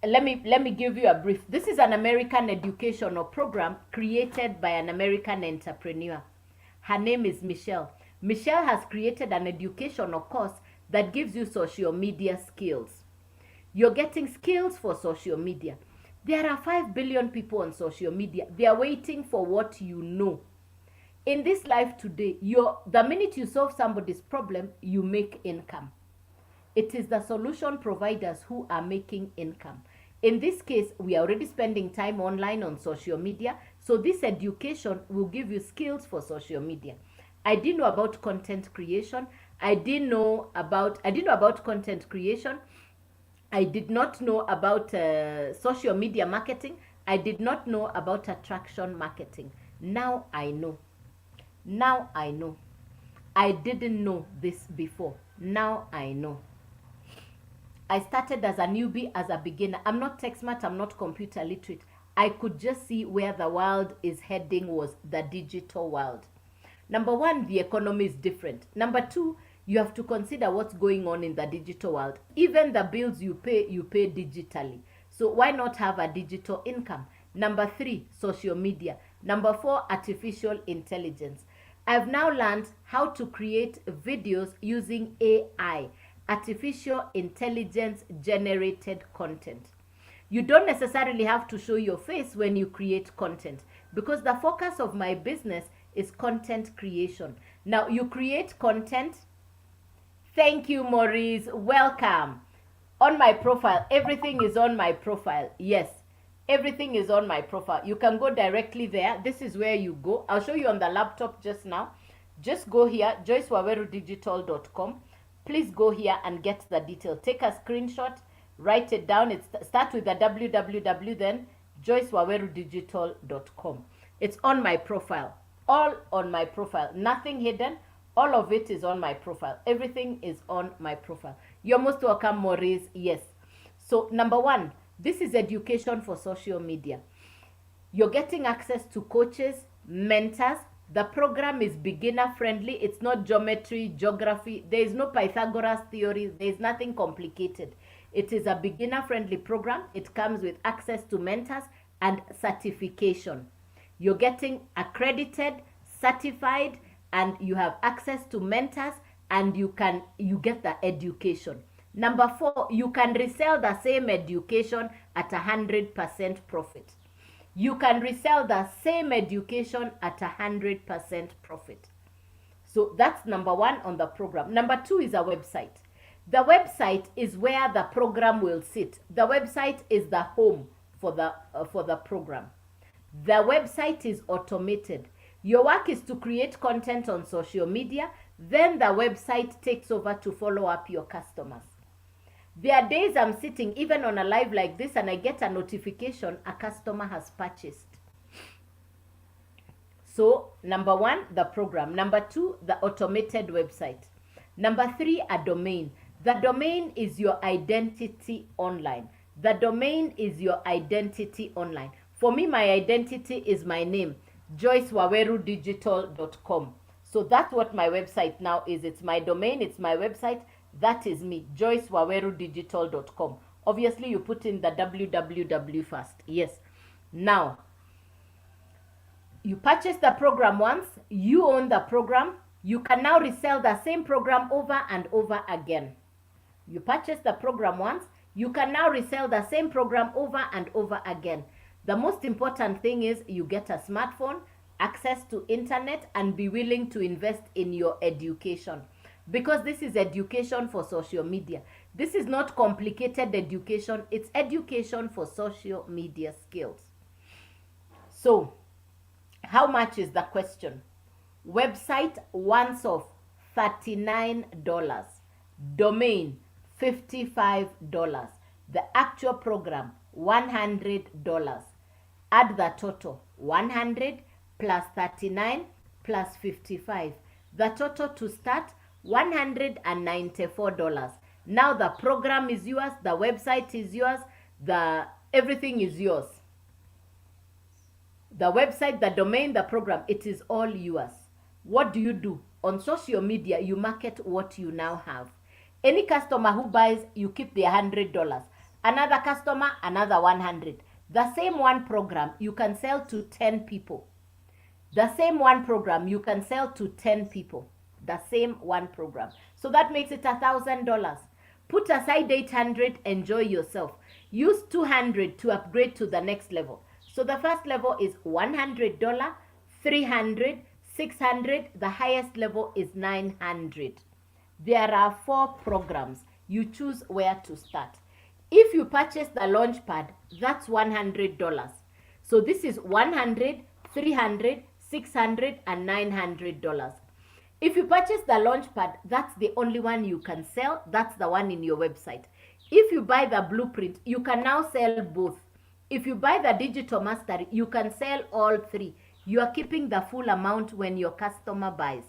Let me give you a brief. This is an American educational program created by an American entrepreneur. Her name is Michelle. Michelle has created an educational course that gives you social media skills. You're getting skills for social media. There are 5 billion people on social media. They are waiting for what you know. In this life today, the minute you solve somebody's problem, you make income. It is the solution providers who are making income. In this case, we are already spending time online on social media. So this education will give you skills for social media. I didn't know about content creation. I didn't know about content creation. I did not know about social media marketing. I did not know about attraction marketing. Now I know. Now I know. I didn't know this before. Now I know. I started as a newbie, as a beginner. I'm not tech smart, I'm not computer literate. I could just see where the world is heading was the digital world. Number 1, the economy is different. Number 2, you have to consider what's going on in the digital world. Even the bills you pay digitally. So why not have a digital income? Number 3, social media. Number 4, artificial intelligence. I've now learned how to create videos using AI, artificial intelligence generated content. You don't necessarily have to show your face when you create content, because the focus of my business is content creation. Now you create content. Thank you, Maurice. Welcome. On my profile, everything is on my profile. Yes, everything is on my profile. You can go directly there. This is where you go. I'll show you on the laptop just now. Just go here, joycewawerudigital.com. Please go here and get the detail. Take a screenshot, write it down. Start with the www, then joycewawerudigital.com. It's on my profile. All on my profile. Nothing hidden. All of it is on my profile. Everything is on my profile. You're most welcome, Maurice. Yes. So number 1, this is education for social media. You're getting access to coaches, mentors. The program is beginner friendly. It's not geometry, geography. There is no Pythagoras theory. There is nothing complicated. It is a beginner friendly program. It comes with access to mentors and certification. You're getting accredited, certified, and you have access to mentors, and you get the education. Number 4, you can resell the same education at 100% profit. You can resell the same education at 100% profit. So that's number 1 on the program. Number 2 is a website. The website is where the program will sit. The website is the home for the program. The website is automated. Your work is to create content on social media, then the website takes over to follow up your customers. There are days I'm sitting even on a live like this and I get a notification a customer has purchased. So number 1, the program. Number 2, the automated website. Number 3, a domain. The domain is your identity online. The domain is your identity online. For me, my identity is my name, joycewawerudigital.com. So that's what my website now is. It's my domain, it's my website. That is me, joycewawerudigital.com. Obviously, you put in the www first. Yes. Now, you purchase the program once, you own the program. You can now resell the same program over and over again. You purchase the program once, you can now resell the same program over and over again. The most important thing is you get a smartphone, access to internet, and be willing to invest in your education. Because this is education for social media. This is not complicated education. It's education for social media skills. So, how much is the question? Website once off, $39. Domain, $55. The actual program, $100. Add the total, 100 plus 39 plus 55. The total to start, $194. Now the program is yours, the website is yours, everything is yours. The website, the domain, the program, it is all yours. What do you do? On social media, you market what you now have. Any customer who buys, you keep their $100. Another customer, another 100. The same one program, you can sell to 10 people. The same one program, you can sell to 10 people. The same one program. So that makes it $1,000. Put aside 800, enjoy yourself. Use 200 to upgrade to the next level. So the first level is $100, 300, 600. The highest level is 900. There are 4 programs. You choose where to start. If you purchase the Launchpad, that's $100. So this is 100, 300, 600, and $900. If you purchase the Launchpad, that's the only one you can sell. That's the one in your website. If you buy the Blueprint, you can now sell both. If you buy the Digital Mastery, you can sell all 3. You are keeping the full amount when your customer buys.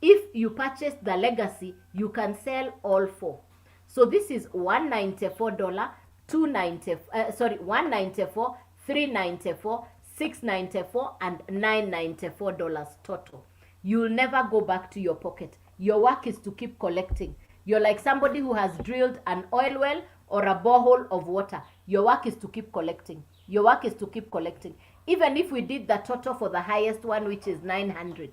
If you purchase the Legacy, you can sell all 4. So this is $194, $194, $394, $694, and $994 total. You'll never go back to your pocket. Your work is to keep collecting. You're like somebody who has drilled an oil well or a borehole of water. Your work is to keep collecting. Your work is to keep collecting. Even if we did the total for the highest one, which is 900,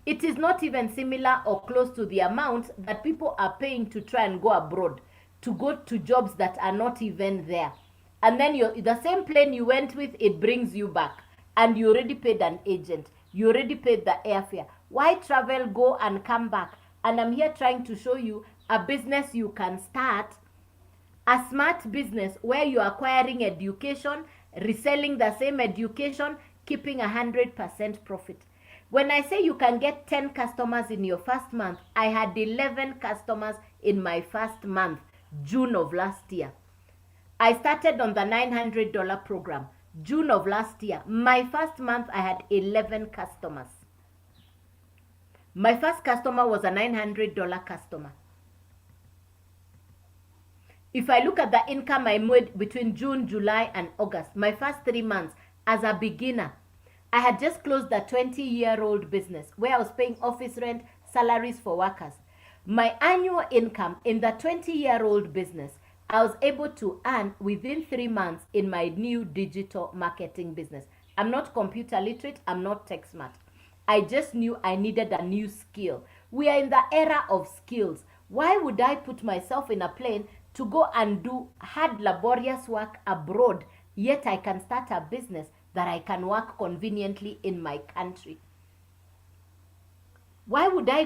it is not even similar or close to the amount that people are paying to try and go abroad, to go to jobs that are not even there. And then the same plane you went with, it brings you back. And you already paid an agent. You already paid the airfare. Why travel, go and come back? And I'm here trying to show you a business you can start, a smart business where you're acquiring education, reselling the same education, keeping 100% profit. When I say you can get 10 customers in your first month, I had 11 customers in my first month, June of last year. I started on the $900 program, June of last year. My first month, I had 11 customers. My first customer was a $900 customer. If I look at the income I made between June, July, and August, my first 3 months as a beginner, I had just closed a 20-year-old business where I was paying office rent, salaries for workers. My annual income in the 20-year-old business, I was able to earn within 3 months in my new digital marketing business. I'm not computer literate. I'm not tech smart. I just knew I needed a new skill. We are in the era of skills. Why would I put myself in a plane to go and do hard, laborious work abroad, yet I can start a business that I can work conveniently in my country? Why would I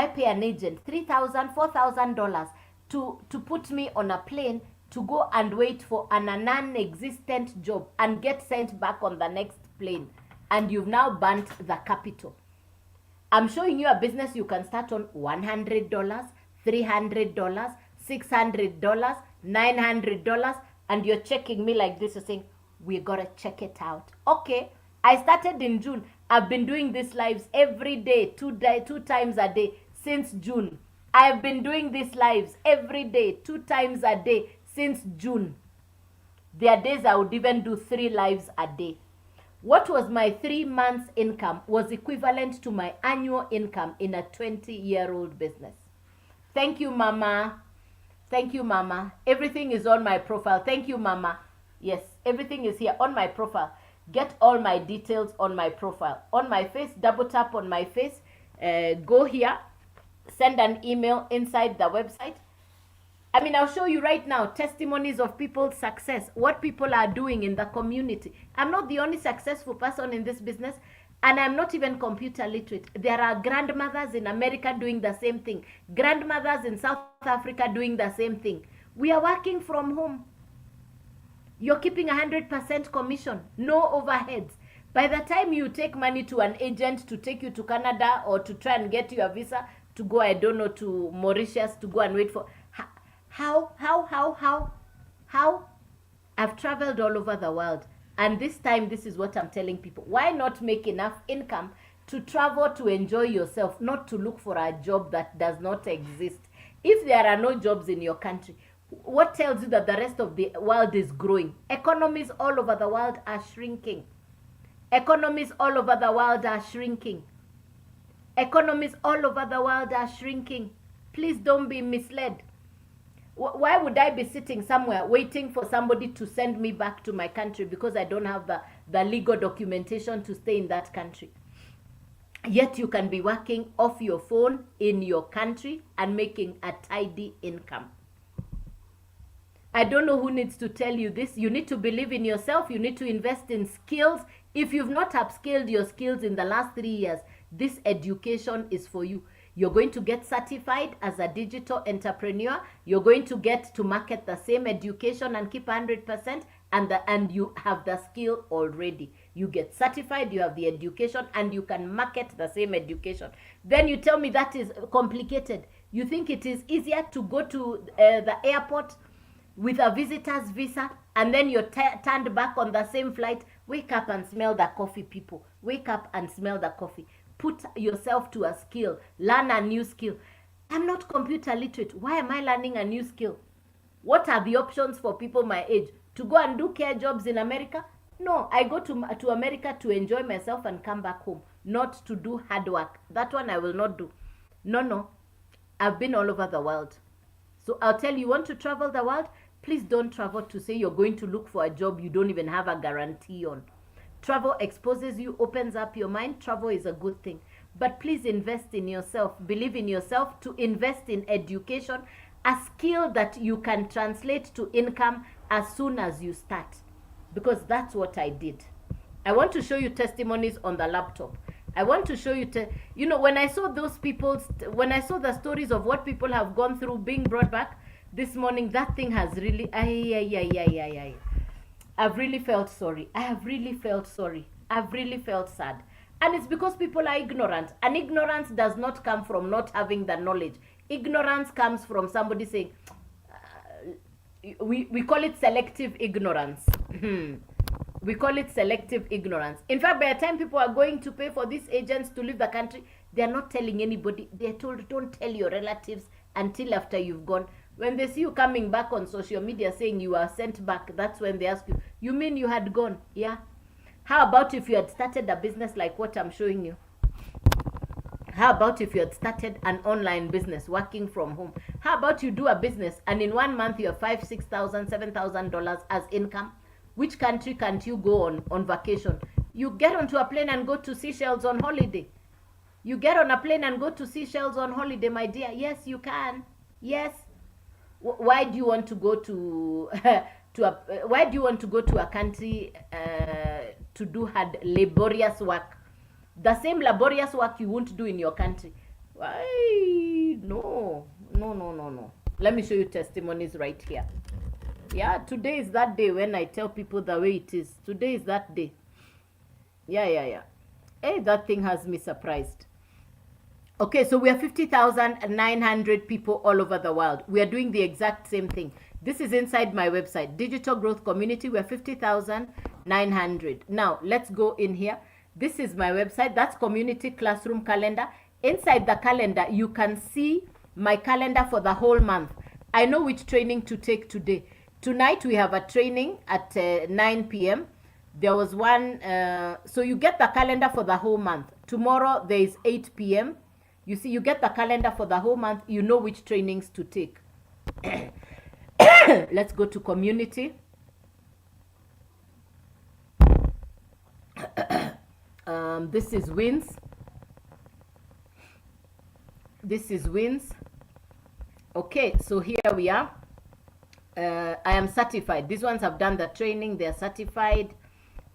pay an agent $3,000, $4,000 to put me on a plane to go and wait for a non-existent job and get sent back on the next plane? And you've now burnt the capital. I'm showing you a business you can start on $100, $300, $600, $900, and you're checking me like this, you're saying, we gotta check it out. Okay, I started in June. I've been doing these lives every day, two times a day since June. I've been doing these lives every day, 2 times a day since June. There are days I would even do 3 lives a day. What was my 3 months income was equivalent to my annual income in a 20-year-old business. Thank you, Mama. Thank you, Mama. Everything is on my profile. Thank you, Mama. Yes, everything is here on my profile. Get all my details on my profile. On my face, double tap on my face. Go here. Send an email inside the website. I mean, I'll show you right now testimonies of people's success, what people are doing in the community. I'm not the only successful person in this business, and I'm not even computer literate. There are grandmothers in America doing the same thing, grandmothers in South Africa doing the same thing. We are working from home. You're keeping 100% commission, no overheads. By the time you take money to an agent to take you to Canada or to try and get you a visa to go, I don't know, to Mauritius to go and wait for... How? I've traveled all over the world. And this time, this is what I'm telling people. Why not make enough income to travel, to enjoy yourself, not to look for a job that does not exist? If there are no jobs in your country, what tells you that the rest of the world is growing? Economies all over the world are shrinking. Economies all over the world are shrinking. Economies all over the world are shrinking. Please don't be misled. Why would I be sitting somewhere waiting for somebody to send me back to my country because I don't have the legal documentation to stay in that country? Yet you can be working off your phone in your country and making a tidy income. I don't know who needs to tell you this. You need to believe in yourself. You need to invest in skills. If you've not upskilled your skills in the last 3 years, this education is for you. You're going to get certified as a digital entrepreneur. You're going to get to market the same education and keep 100%, and you have the skill already. You get certified, you have the education, and you can market the same education. Then you tell me that is complicated. You think it is easier to go to the airport with a visitor's visa and then you're turned back on the same flight? Wake up and smell the coffee, people. Wake up and smell the coffee. Put yourself to a skill. Learn a new skill. I'm not computer literate. Why am I learning a new skill? What are the options for people my age? To go and do care jobs in America? No, I go to America to enjoy myself and come back home, not to do hard work. That one I will not do. No. I've been all over the world. So I'll tell you, want to travel the world? Please don't travel to say you're going to look for a job you don't even have a guarantee on. Travel exposes you, opens up your mind. Travel is a good thing. But please invest in yourself. Believe in yourself to invest in education, a skill that you can translate to income as soon as you start. Because that's what I did. I want to show you testimonies on the laptop. I want to show you, when I saw those people, when I saw the stories of what people have gone through being brought back this morning, that thing has really, I've really felt sorry. I have really felt sorry. I've really felt sad. And it's because people are ignorant. And ignorance does not come from not having the knowledge. Ignorance comes from somebody saying, we call it selective ignorance. We call it selective ignorance. In fact, by the time people are going to pay for these agents to leave the country, they're not telling anybody. They're told, don't tell your relatives until after you've gone. When they see you coming back on social media saying you are sent back, that's when they ask you, you mean you had gone? Yeah. How about if you had started a business like what I'm showing you? How about if you had started an online business working from home? How about you do a business and in 1 month you have $5,000, $6,000, $7,000 as income? Which country can't you go on vacation? You get onto a plane and go to Seychelles on holiday. You get on a plane and go to Seychelles on holiday, my dear. Yes, you can. Yes. Why do you want to go to why do you want to go to a country to do hard laborious work? The same laborious work you won't do in your country. Why? No. Let me show you testimonies right here. Yeah, today is that day when I tell people the way it is. Today is that day. Yeah. Hey, that thing has me surprised. Okay, so we are 50,900 people all over the world. We are doing the exact same thing. This is inside my website, Digital Growth Community. We are 50,900. Now, let's go in here. This is my website. That's Community Classroom Calendar. Inside the calendar, you can see my calendar for the whole month. I know which training to take today. Tonight, we have a training at 9 p.m. There was one, so you get the calendar for the whole month. Tomorrow, there is 8 p.m. You see, you get the calendar for the whole month. You know which trainings to take. Let's go to community. This is wins. This is wins. Okay, so here we are. I am certified. These ones have done the training. They are certified.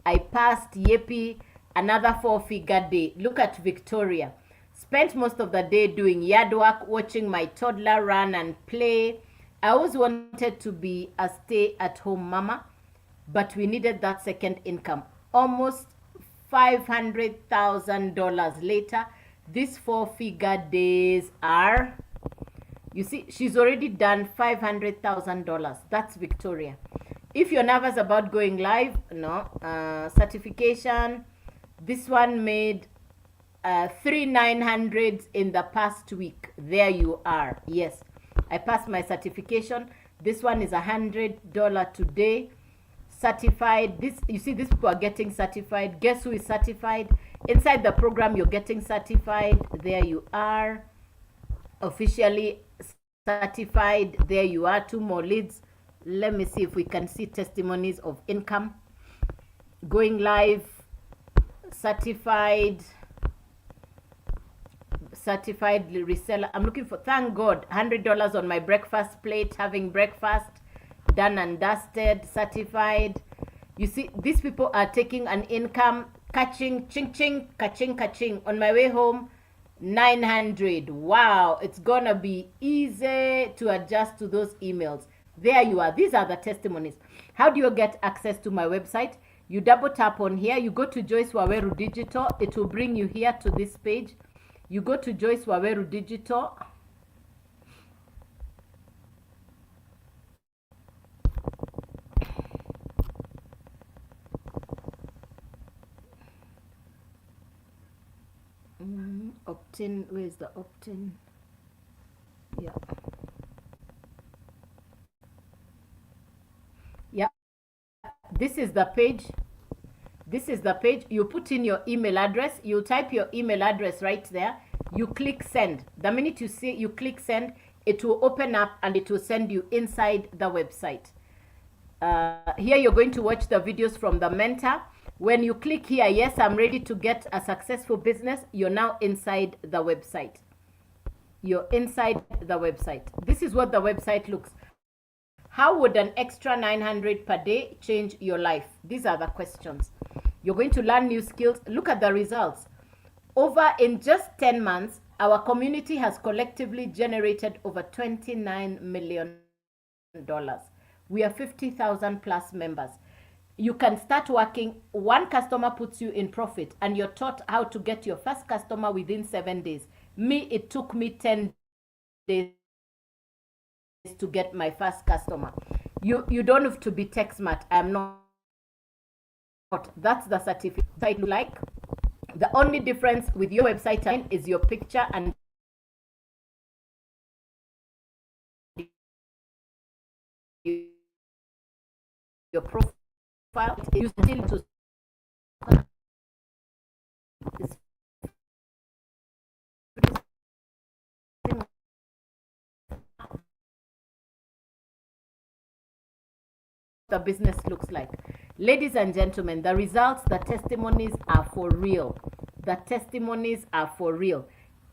I passed. Yippee. Another 4-figure day. Look at Victoria. Spent most of the day doing yard work, watching my toddler run and play. I always wanted to be a stay-at-home mama, but we needed that second income. Almost $500,000 later, these 4-figure days are, you see, she's already done $500,000. That's Victoria. If you're nervous about going live, no, certification, this one made 3,900 in the past week. There you are. Yes. I passed my certification. This one is $100 today. Certified. This, you see, these people are getting certified. Guess who is certified? Inside the program, you're getting certified. There you are. Officially certified. There you are. 2 more leads. Let me see if we can see testimonies of income. Going live. Certified reseller. I'm looking for, thank God, $100 on my breakfast plate, having breakfast, done and dusted, certified. You see, these people are taking an income, catching, ching, ching, kaching, kaching. On my way home, 900. Wow, it's gonna be easy to adjust to those emails. There you are. These are the testimonies. How do you get access to my website? You double tap on here. You go to Joyce Waweru Digital. It will bring you here to this page. You go to Joyce Waweru Digital. Opt-in. Where's the opt-in? Yeah. This is the page. This is the page. You put in your email address. You type your email address right there. You click send. The minute you see you click send, it will open up and it will send you inside the website. Here you're going to watch the videos from the mentor. When you click here, yes, I'm ready to get a successful business, you're now inside the website. You're inside the website. This is what the website looks. How would an extra 900 per day change your life? These are the questions. You're going to learn new skills. Look at the results. Over in just 10 months, our community has collectively generated over $29 million. We are 50,000 plus members. You can start working. One customer puts you in profit, and you're taught how to get your first customer within 7 days. Me, it took me 10 days to get my first customer. You don't have to be tech smart. I'm not. That's the certificate. Like, the only difference with your website is your picture and your profile. You still to the business looks like. Ladies and gentlemen, the results, the testimonies are for real. The testimonies are for real.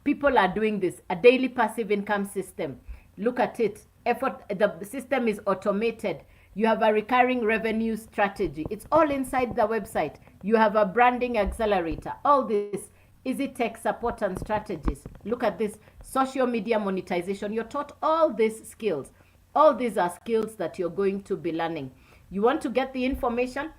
People are doing this. A daily passive income system. Look at it. The system is automated. You have a recurring revenue strategy. It's all inside the website. You have a branding accelerator. All this. Easy tech support and strategies. Look at this. Social media monetization. You're taught all these skills. All these are skills that you're going to be learning. You want to get the information?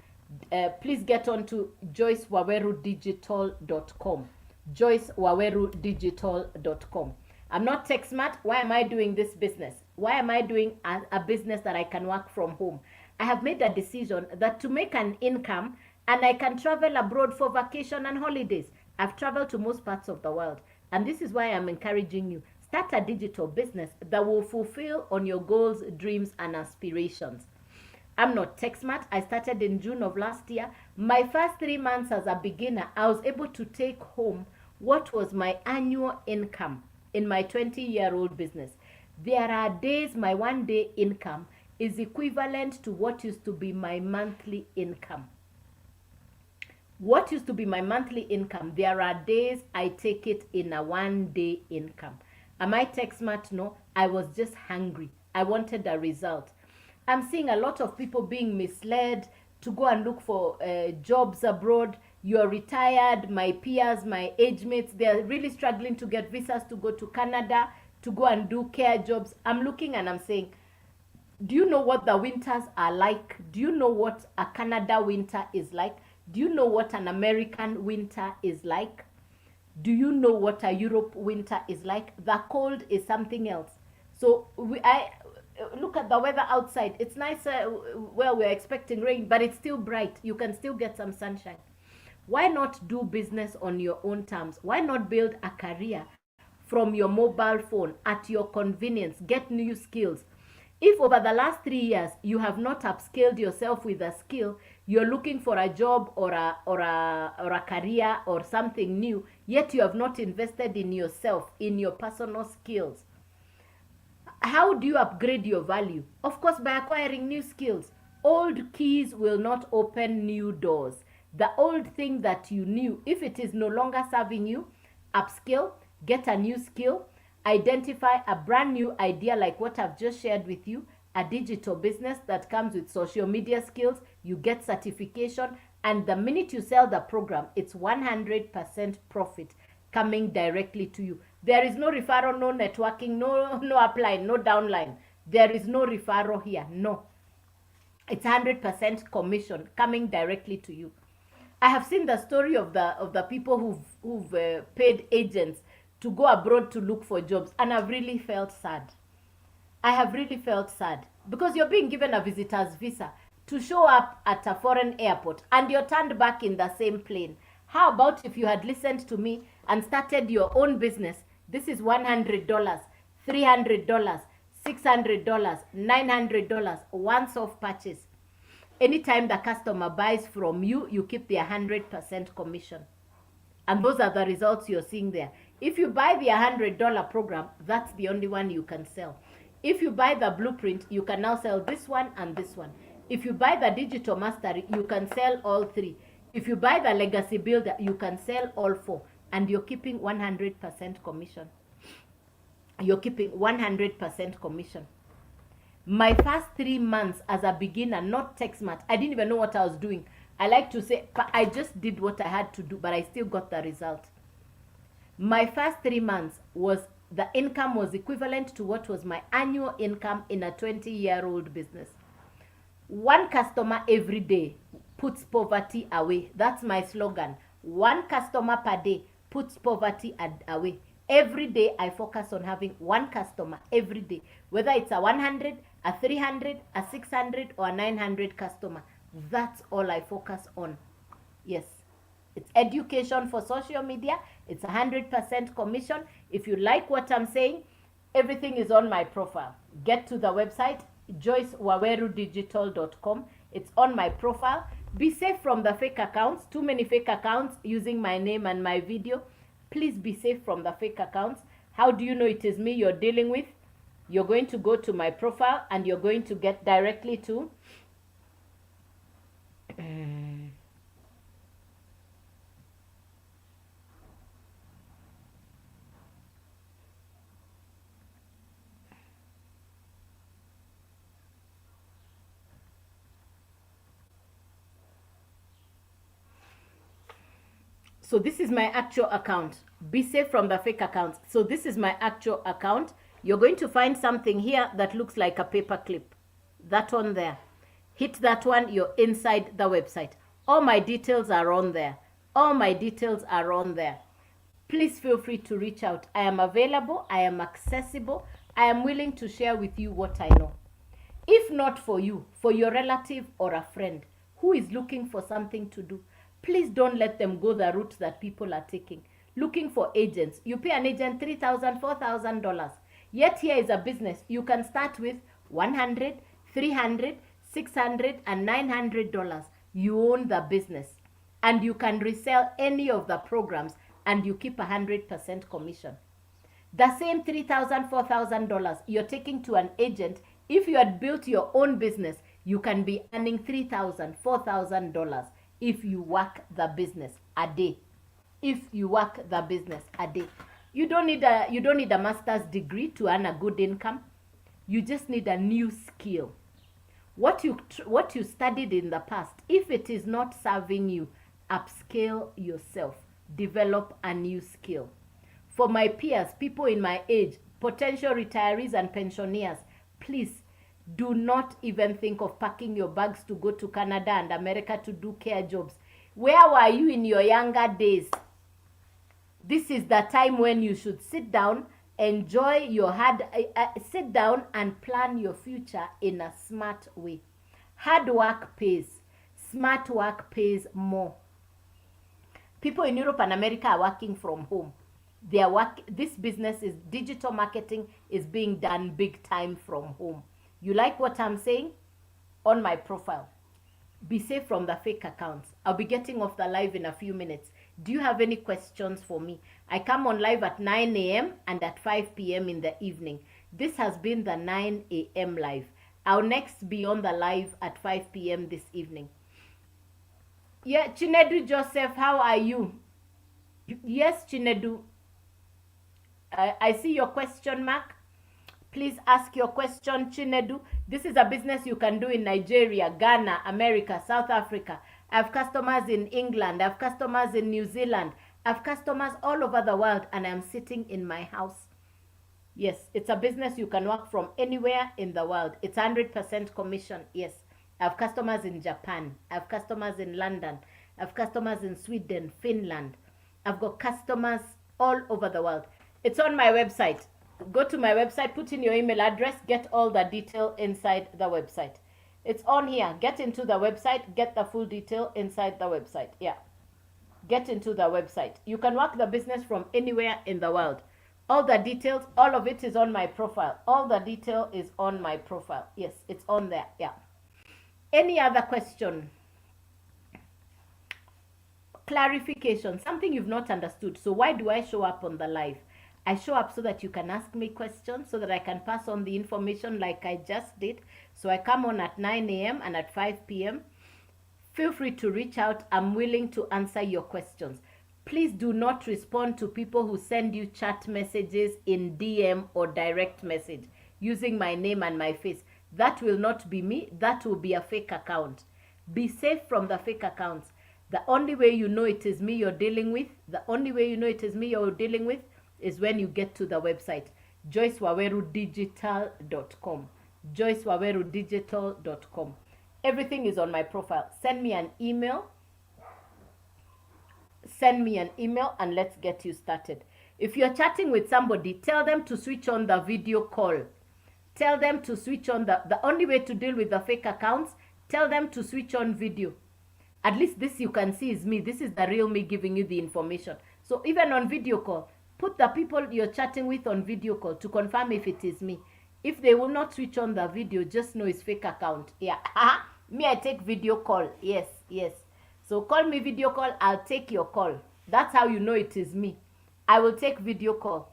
Please get on to joycewawerudigital.com. joycewawerudigital.com. I'm not tech smart. Why am I doing this business? Why am I doing a business that I can work from home? I have made a decision that to make an income and I can travel abroad for vacation and holidays. I've traveled to most parts of the world. And this is why I'm encouraging you. Start a digital business that will fulfill on your goals, dreams, and aspirations. I'm not tech smart. I started in June of last year. My first 3 months as a beginner, I was able to take home what was my annual income in my 20-year-old business. There are days my 1 day income is equivalent to what used to be my monthly income. What used to be my monthly income, there are days I take it in a 1 day income. Am I tech smart? No. I was just hungry. I wanted a result. I'm seeing a lot of people being misled to go and look for jobs abroad. You're retired. My peers, my age mates, they're really struggling to get visas to go to Canada, to go and do care jobs. I'm looking and I'm saying, do you know what the winters are like? Do you know what a Canada winter is like? Do you know what an American winter is like? Do you know what a Europe winter is like? The cold is something else. So I look at the weather outside. It's nice. Well, we're expecting rain, but it's still bright. You can still get some sunshine. Why not do business on your own terms? Why not build a career from your mobile phone at your convenience. Get new skills. If over the last 3 years you have not upskilled yourself with a skill, you're looking for a job or a career or something new, yet you have not invested in yourself, in your personal skills. How do you upgrade your value? Of course, by acquiring new skills. Old keys will not open new doors. The old thing that you knew, if it is no longer serving you, upskill, get a new skill, identify a brand new idea like what I've just shared with you, a digital business that comes with social media skills, you get certification, and the minute you sell the program, it's 100% profit coming directly to you. There is no referral, no networking, no upline, no downline. There is no referral here, no. It's 100% commission coming directly to you. I have seen the story of the people who've paid agents to go abroad to look for jobs, and I've really felt sad. I have really felt sad because you're being given a visitor's visa to show up at a foreign airport and you're turned back in the same plane. How about if you had listened to me and started your own business? This is $100, $300, $600, $900, once-off purchase. Anytime the customer buys from you, you keep the 100% commission. And those are the results you're seeing there. If you buy the $100 program, that's the only one you can sell. If you buy the blueprint, you can now sell this one and this one. If you buy the digital mastery, you can sell all three. If you buy the legacy builder, you can sell all four. And you're keeping 100% commission. You're keeping 100% commission. My first 3 months as a beginner, not TechSmart, I didn't even know what I was doing. I like to say, I just did what I had to do, but I still got the result. My first 3 months was, the income was equivalent to what was my annual income in a 20-year-old business. One customer every day puts poverty away. That's my slogan. One customer per day puts poverty away. Every day I focus on having one customer every day, whether it's a 100, a 300, a 600, or a 900 customer. That's all I focus on. Yes. It's education for social media. It's 100% commission. If you like what I'm saying, everything is on my profile. Get to the website, joycewawerudigital.com. It's on my profile. Be safe from the fake accounts. Too many fake accounts using my name and my video. Please be safe from the fake accounts. How do you know it is me you're dealing with? You're going to go to my profile and you're going to get directly to so this is my actual account. Be safe from the fake accounts. So this is my actual account. You're going to find something here that looks like a paper clip. That one there. Hit that one, you're inside the website. All my details are on there. All my details are on there. Please feel free to reach out. I am available. I am accessible. I am willing to share with you what I know. If not for you, for your relative or a friend who is looking for something to do, please don't let them go the route that people are taking. Looking for agents. You pay an agent $3,000, $4,000. Yet here is a business. You can start with $100, $300, $600, and $900. You own the business. And you can resell any of the programs and you keep 100% commission. The same $3,000, $4,000 you're taking to an agent, if you had built your own business, you can be earning $3,000, $4,000 if you work the business a day. If you work the business a day. You don't need a master's degree to earn a good income. You just need a new skill. What you studied in the past, if it is not serving you, upscale yourself. Develop a new skill. For my peers, people in my age, potential retirees and pensioners, please do not even think of packing your bags to go to Canada and America to do care jobs. Where were you in your younger days? This is the time when you should sit down, enjoy your sit down and plan your future in a smart way. Hard work pays. Smart work pays more. People in Europe and America are working from home. Their work, this business is digital marketing is being done big time from home. You like what I'm saying? On my profile. Be safe from the fake accounts. I'll be getting off the live in a few minutes. Do you have any questions for me? I come on live at 9 a.m. and at 5 p.m. in the evening. This has been the 9 a.m. live. I'll next be on the live at 5 p.m. this evening. Yeah, Chinedu Joseph, how are you? Yes, Chinedu. I see your question mark. Please ask your question, Chinedu. This is a business you can do in Nigeria, Ghana, America, South Africa. I have customers in England. I have customers in New Zealand. I have customers all over the world, and I'm sitting in my house. Yes, it's a business you can work from anywhere in the world. It's 100% commission. Yes, I have customers in Japan. I have customers in London. I have customers in Sweden, Finland. I've got customers all over the world. It's on my website. Go to my website, put in your email address, get all the detail inside the website. It's on here. Get into the website, get the full detail inside the website. Yeah. Get into the website. You can work the business from anywhere in the world. All the details, all of it is on my profile. All the detail is on my profile. Yes, it's on there. Yeah. Any other question? Clarification, something you've not understood. So why do I show up on the live? I show up so that you can ask me questions, so that I can pass on the information like I just did. So I come on at 9 a.m. and at 5 p.m. Feel free to reach out. I'm willing to answer your questions. Please do not respond to people who send you chat messages in DM or direct message using my name and my face. That will not be me. That will be a fake account. Be safe from the fake accounts. The only way you know it is me you're dealing with, is when you get to the website, joycewawerudigital.com. joycewawerudigital.com. Everything is on my profile. Send me an email and let's get you started. If you're chatting with somebody, tell them to switch on the video call. Tell them to switch on the only way to deal with the fake accounts, tell them to switch on video. At least this you can see is me. This is the real me giving you the information. So even on video call, put the people you're chatting with on video call to confirm if it is me. If they will not switch on the video, just know it's fake account. Yeah. Me, I take video call. Yes. So call me video call. I'll take your call. That's how you know it is me. I will take video call.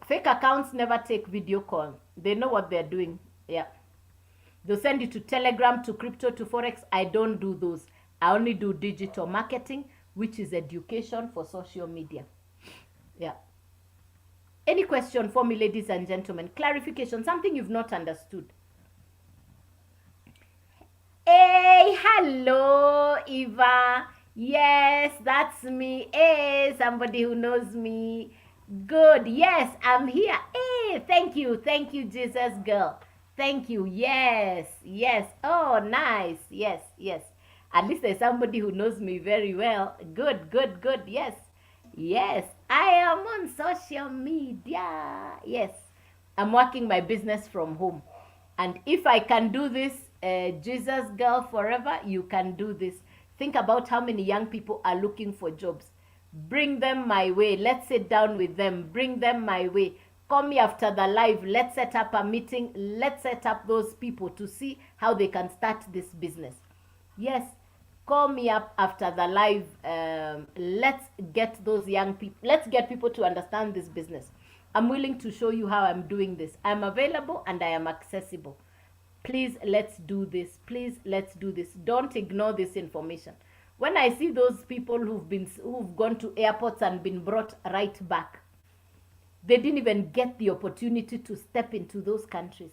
Fake accounts never take video call. They know what they're doing. Yeah. They'll send you to Telegram, to crypto, to Forex. I don't do those. I only do digital marketing, which is education for social media. Yeah. Any question for me, ladies and gentlemen? Clarification, something you've not understood. Hey, hello, Eva. Yes, that's me. Hey, somebody who knows me. Good. Yes, I'm here. Hey, thank you, Jesus girl. Thank you. Yes. Oh, nice. Yes. At least there's somebody who knows me very well. Good. Yes, I am on social media. Yes, I'm working my business from home. And if I can do this, Jesus girl forever, you can do this. Think about how many young people are looking for jobs. Bring them my way. Let's sit down with them. Bring them my way. Call me after the live. Let's set up a meeting. Let's set up those people to see how they can start this business. Yes. Call me up after the live. Let's get those young people. Let's get people to understand this business. I'm willing to show you how I'm doing this. I'm available and I am accessible. Please, let's do this. Don't ignore this information. When I see those people who've gone to airports and been brought right back, they didn't even get the opportunity to step into those countries.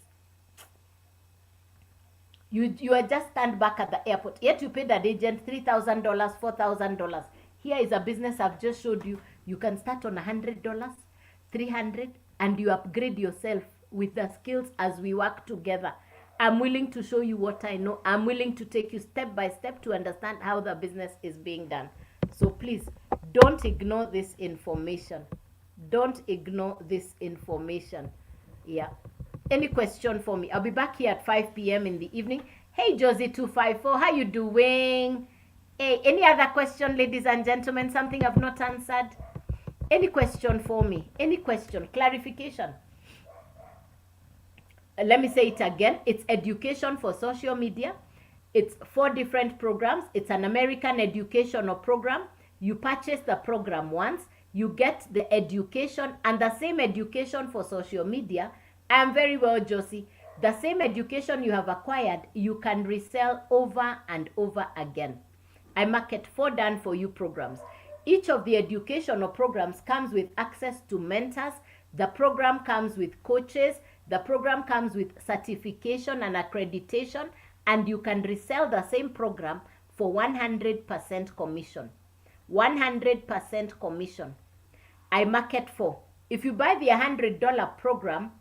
You are just stand back at the airport, yet you paid an agent $3,000, $4,000. Here is a business I've just showed you. You can start on $100, $300, and you upgrade yourself with the skills as we work together. I'm willing to show you what I know. I'm willing to take you step by step to understand how the business is being done. So please, don't ignore this information. Yeah. Any question for me? I'll be back here at 5 p.m. in the evening. Hey, Josie254, how you doing? Hey, any other question, ladies and gentlemen? Something I've not answered? Any question for me? Any question? Clarification? Let me say it again. It's education for social media. It's 4 different programs. It's an American educational program. You purchase the program once. You get the education and the same education for social media. I'm very well, Josie. The same education you have acquired, you can resell over and over again. I market 4 done for you programs. Each of the educational programs comes with access to mentors. The program comes with coaches. The program comes with certification and accreditation, and you can resell the same program for 100% commission. 100% commission. I market 4. If you buy the $100 program,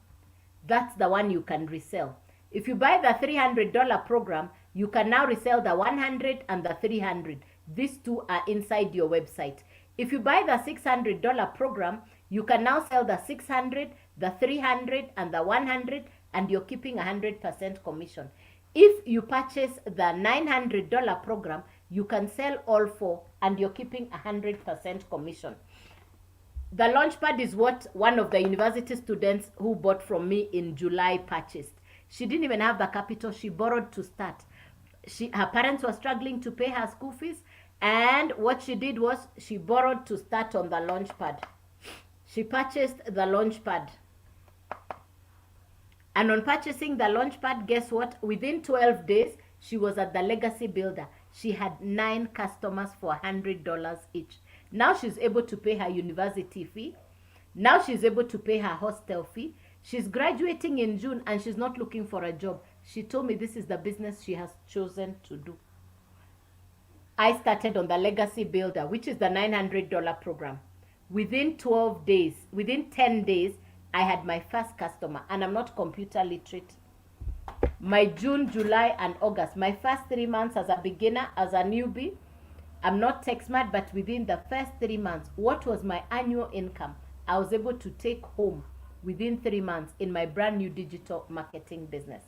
that's the one you can resell. If you buy the $300 program, you can now resell the 100 and the 300. These 2 are inside your website. If you buy the $600 program, you can now sell the 600, the 300, and the 100, and you're keeping 100% commission. If you purchase the $900 program, you can sell all 4, and you're keeping 100% commission. The Launchpad is what one of the university students who bought from me in July purchased. She didn't even have the capital. She borrowed to start. Her parents were struggling to pay her school fees, and what she did was she borrowed to start on the Launchpad. She purchased the Launchpad. And on purchasing the Launchpad, guess what? Within 12 days, she was at the Legacy Builder. She had 9 customers for $100 each. Now she's able to pay her university fee. Now she's able to pay her hostel fee. She's graduating in June and she's not looking for a job. She told me this is the business she has chosen to do. I started on the Legacy Builder, which is the $900 program. Within 12 days, within 10 days, I had my first customer, and I'm not computer literate. My June, July, and August, my first 3 months as a beginner, as a newbie, I'm not tech smart, but within the first 3 months, what was my annual income? I was able to take home within 3 months in my brand new digital marketing business.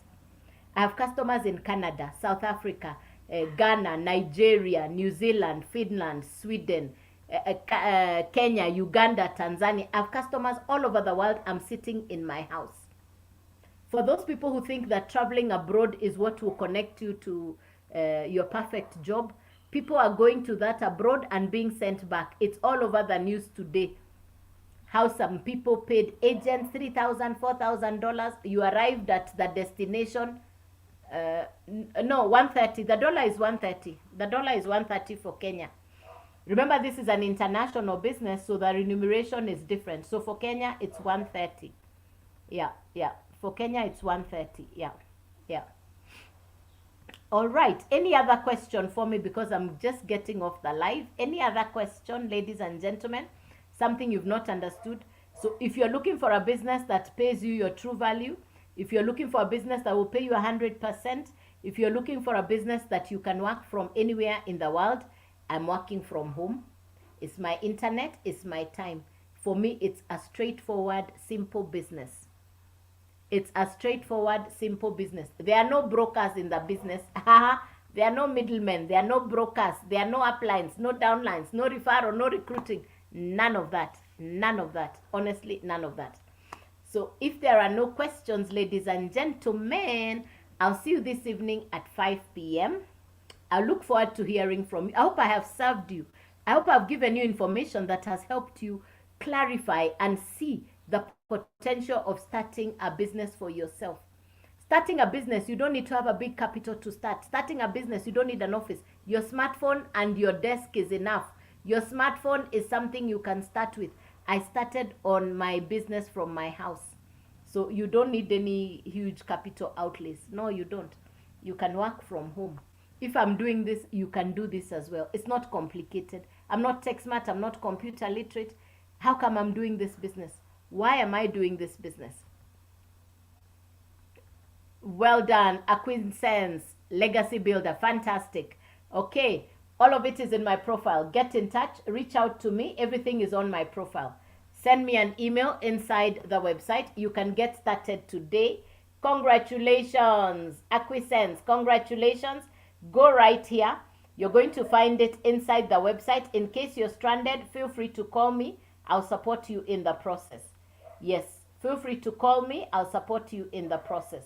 I have customers in Canada, South Africa, Ghana, Nigeria, New Zealand, Finland, Sweden, Kenya, Uganda, Tanzania. I have customers all over the world. I'm sitting in my house. For those people who think that traveling abroad is what will connect you to your perfect job, people are going to that abroad and being sent back. It's all over the news today. How some people paid agents $3,000, $4,000. You arrived at the destination. No, 130. The dollar is 130. The dollar is 130 for Kenya. Remember, this is an international business, so the remuneration is different. So for Kenya, it's 130. Yeah. For Kenya, it's 130. Yeah. All right. Any other question for me? Because I'm just getting off the live. Any other question, ladies and gentlemen? Something you've not understood? So if you're looking for a business that pays you your true value, if you're looking for a business that will pay you 100%, if you're looking for a business that you can work from anywhere in the world, I'm working from home. It's my internet, it's my time. For me, it's a straightforward, simple business. It's a straightforward, simple business. There are no brokers in the business. There are no middlemen. There are no brokers. There are no uplines, no downlines, no referral, no recruiting. None of that. None of that. Honestly, none of that. So if there are no questions, ladies and gentlemen, I'll see you this evening at 5 p.m. I look forward to hearing from you. I hope I have served you. I hope I've given you information that has helped you clarify and see the potential of starting a business for yourself. Starting a business, you don't need to have a big capital to start. Starting a business, you don't need an office. Your smartphone and your desk is enough. Your smartphone is something you can start with. I started on my business from my house. So you don't need any huge capital outlays. No, you don't. You can work from home. If I'm doing this, you can do this as well. It's not complicated. I'm not tech smart. I'm not computer literate. How come I'm doing this business? Why am I doing this business? Well done. Acquiescence, Legacy Builder. Fantastic. Okay. All of it is in my profile. Get in touch. Reach out to me. Everything is on my profile. Send me an email inside the website. You can get started today. Congratulations. Acquiescence. Congratulations. Go right here. You're going to find it inside the website. In case you're stranded, feel free to call me. I'll support you in the process. Yes, feel free to call me. I'll support you in the process.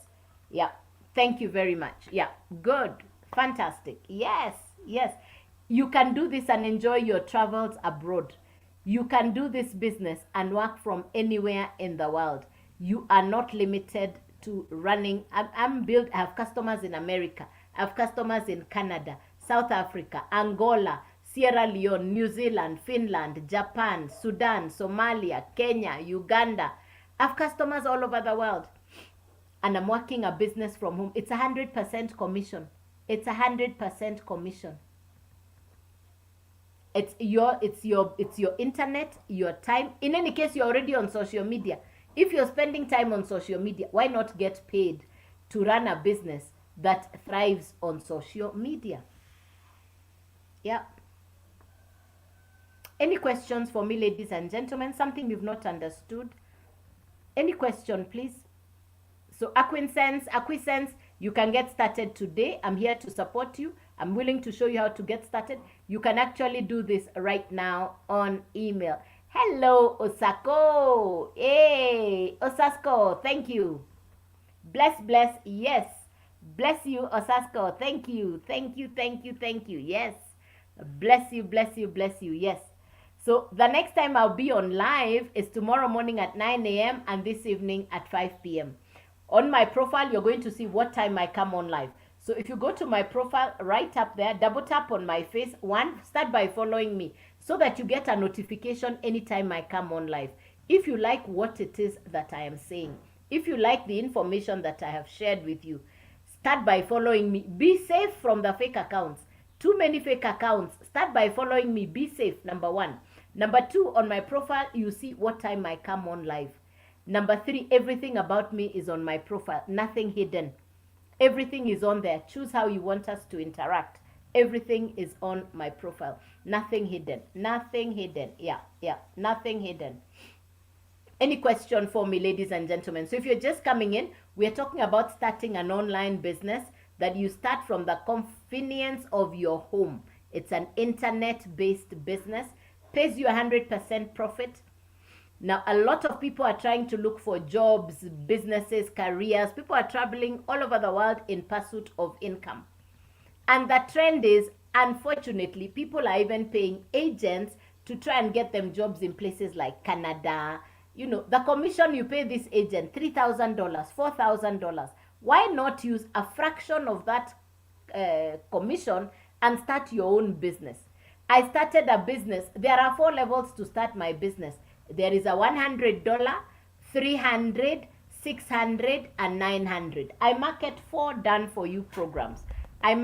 Yeah, thank you very much. Yeah, good, fantastic. Yes, yes. You can do this and enjoy your travels abroad. You can do this business and work from anywhere in the world. You are not limited to running. I have customers in America. I have customers in Canada, South Africa, Angola, Sierra Leone, New Zealand, Finland, Japan, Sudan, Somalia, Kenya, Uganda. I have customers all over the world. And I'm working a business from home. It's 100% commission. It's 100% commission. It's your internet, your time. In any case, you're already on social media. If you're spending time on social media, why not get paid to run a business that thrives on social media? Yeah. Any questions for me, ladies and gentlemen? Something you've not understood? Any question, please? So Acquisense, you can get started today. I'm here to support you. I'm willing to show you how to get started. You can actually do this right now on email. Hello, Osako. Hey, Osasco, thank you. Bless, yes. Bless you, Osasco. Thank you. Yes. Bless you, yes. So the next time I'll be on live is tomorrow morning at 9 a.m. and this evening at 5 p.m. On my profile, you're going to see what time I come on live. So if you go to my profile right up there, double tap on my face. Start by following me so that you get a notification anytime I come on live. If you like what it is that I am saying, if you like the information that I have shared with you, start by following me. Be safe from the fake accounts. Too many fake accounts. Start by following me. Be safe, number 1. Number 2, on my profile, you see what time I come on live. Number 3, everything about me is on my profile. Nothing hidden. Everything is on there. Choose how you want us to interact. Everything is on my profile. Nothing hidden. Nothing hidden. Yeah. Nothing hidden. Any question for me, ladies and gentlemen? So if you're just coming in, we are talking about starting an online business that you start from the convenience of your home. It's an internet-based business. Pays you 100% profit. Now, a lot of people are trying to look for jobs, businesses, careers. People are traveling all over the world in pursuit of income. And the trend is, unfortunately, people are even paying agents to try and get them jobs in places like Canada. You know, the commission you pay this agent, $3,000, $4,000. Why not use a fraction of that commission and start your own business? I started a business. There are 4 levels to start my business. There is a $100, $300, $600, and $900. I market 4 done for you programs. There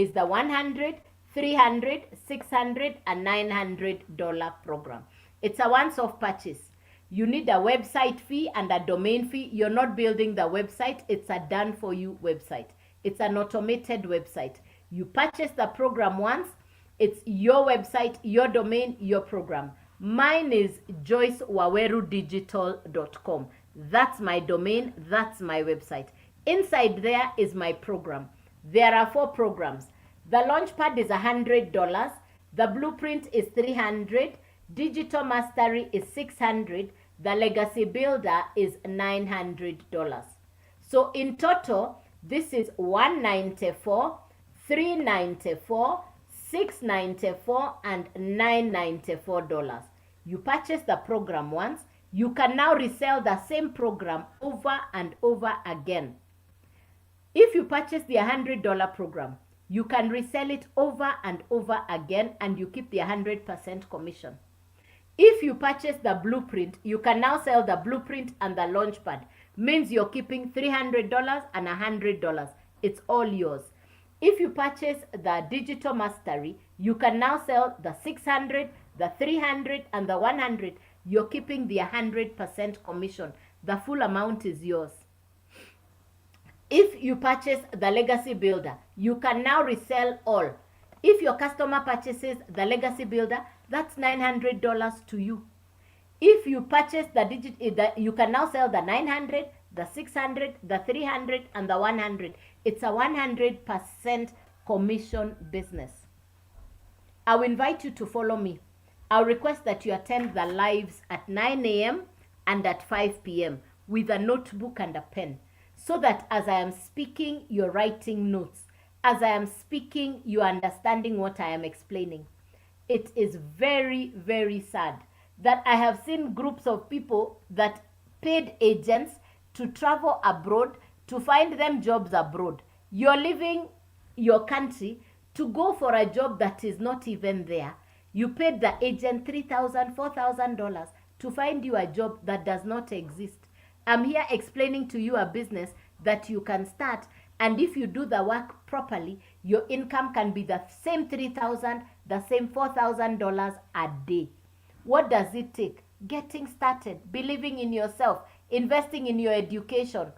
is the $100, $300, $600, and $900 program. It's a once-off purchase. You need a website fee and a domain fee. You're not building the website. It's a done-for-you website. It's an automated website. You purchase the program once. It's your website, your domain, your program. Mine is joycewawerudigital.com. That's my domain. That's my website. Inside there is my program. There are 4 programs. The Launchpad is $100. The Blueprint is $300. Digital Mastery is $600. The Legacy Builder is $900. So in total, this is $194, $394, $694, and $994. You purchase the program once. You can now resell the same program over and over again. If you purchase the $100 program, you can resell it over and over again, and you keep the 100% commission. If you purchase the Blueprint, you can now sell the Blueprint and the Launchpad. Means you're keeping $300 and $100. It's all yours. If you purchase the Digital Mastery, you can now sell the $600, the $300, and the $100. You're keeping the 100% commission. The full amount is yours. If you purchase the Legacy Builder, you can now resell all. If your customer purchases the Legacy Builder, that's $900 to you. If you purchase you can now sell the $900, the $600, the $300, and the $100. It's a 100% commission business. I will invite you to follow me. I'll request that you attend the lives at 9 a.m. and at 5 p.m. with a notebook and a pen, so that as I am speaking, you're writing notes. As I am speaking, you're understanding what I am explaining. It is very, very sad that I have seen groups of people that paid agents to travel abroad to find them jobs abroad. You're leaving your country to go for a job that is not even there. You paid the agent $3,000, $4,000 to find you a job that does not exist. I'm here explaining to you a business that you can start, and if you do the work properly, your income can be the same $3,000, the same $4,000 a day. What does it take? Getting started, believing in yourself, investing in your education,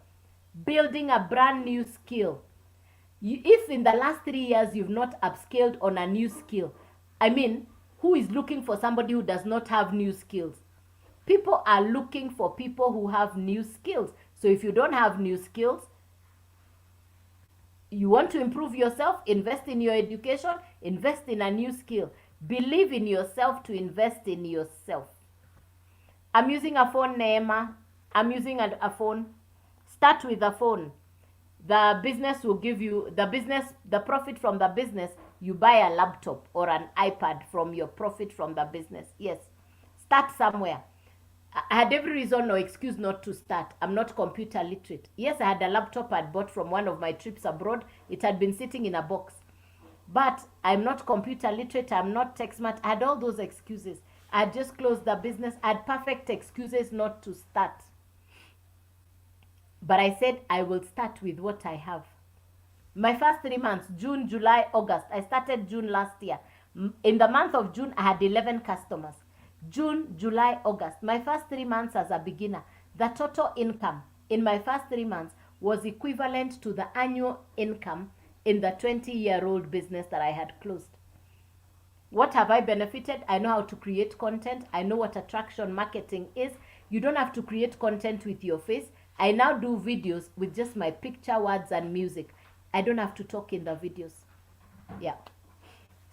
building a brand new skill. If in the last 3 years you've not upskilled on a new skill, who is looking for somebody who does not have new skills? People are looking for people who have new skills. So if you don't have new skills, you want to improve yourself, invest in your education, invest in a new skill. Believe in yourself to invest in yourself. I'm using a phone, Neema. I'm using a phone. Start with a phone. The business will give you, the profit from the business, you buy a laptop or an iPad from your profit from the business. Yes. Start somewhere. I had every reason or excuse not to start. I'm not computer literate. Yes, I had a laptop I'd bought from one of my trips abroad. It had been sitting in a box. But I'm not computer literate. I'm not tech smart. I had all those excuses. I had just closed the business. I had perfect excuses not to start. But I said I will start with what I have. My first 3 months, June, July, August. I started June last year. In the month of June, I had 11 customers. June, July, August. My first 3 months as a beginner, the total income in my first 3 months was equivalent to the annual income in the 20-year-old business that I had closed. What have I benefited? I know how to create content. I know what attraction marketing is. You don't have to create content with your face. I now do videos with just my picture, words, and music. I don't have to talk in the videos. Yeah.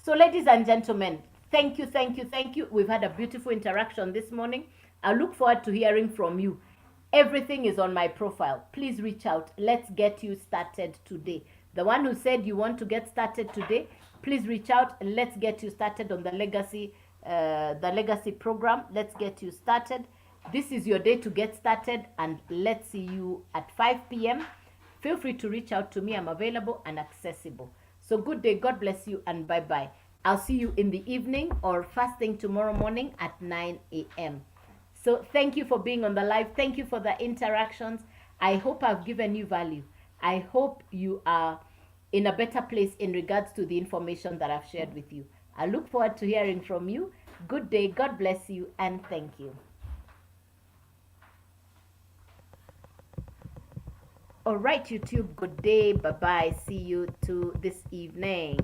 So ladies and gentlemen, thank you, thank you, thank you. We've had a beautiful interaction this morning. I look forward to hearing from you. Everything is on my profile. Please reach out. Let's get you started today. The one who said you want to get started today, please reach out and let's get you started on the legacy program. Let's get you started. This is your day to get started, and let's see you at 5 p.m. Feel free to reach out to me. I'm available and accessible. So good day. God bless you, and bye-bye. I'll see you in the evening or fasting tomorrow morning at 9 a.m. So thank you for being on the live. Thank you for the interactions. I hope I've given you value. I hope you are in a better place in regards to the information that I've shared with you. I look forward to hearing from you. Good day. God bless you, and thank you. All right, YouTube. Good day. Bye-bye. See you to this evening.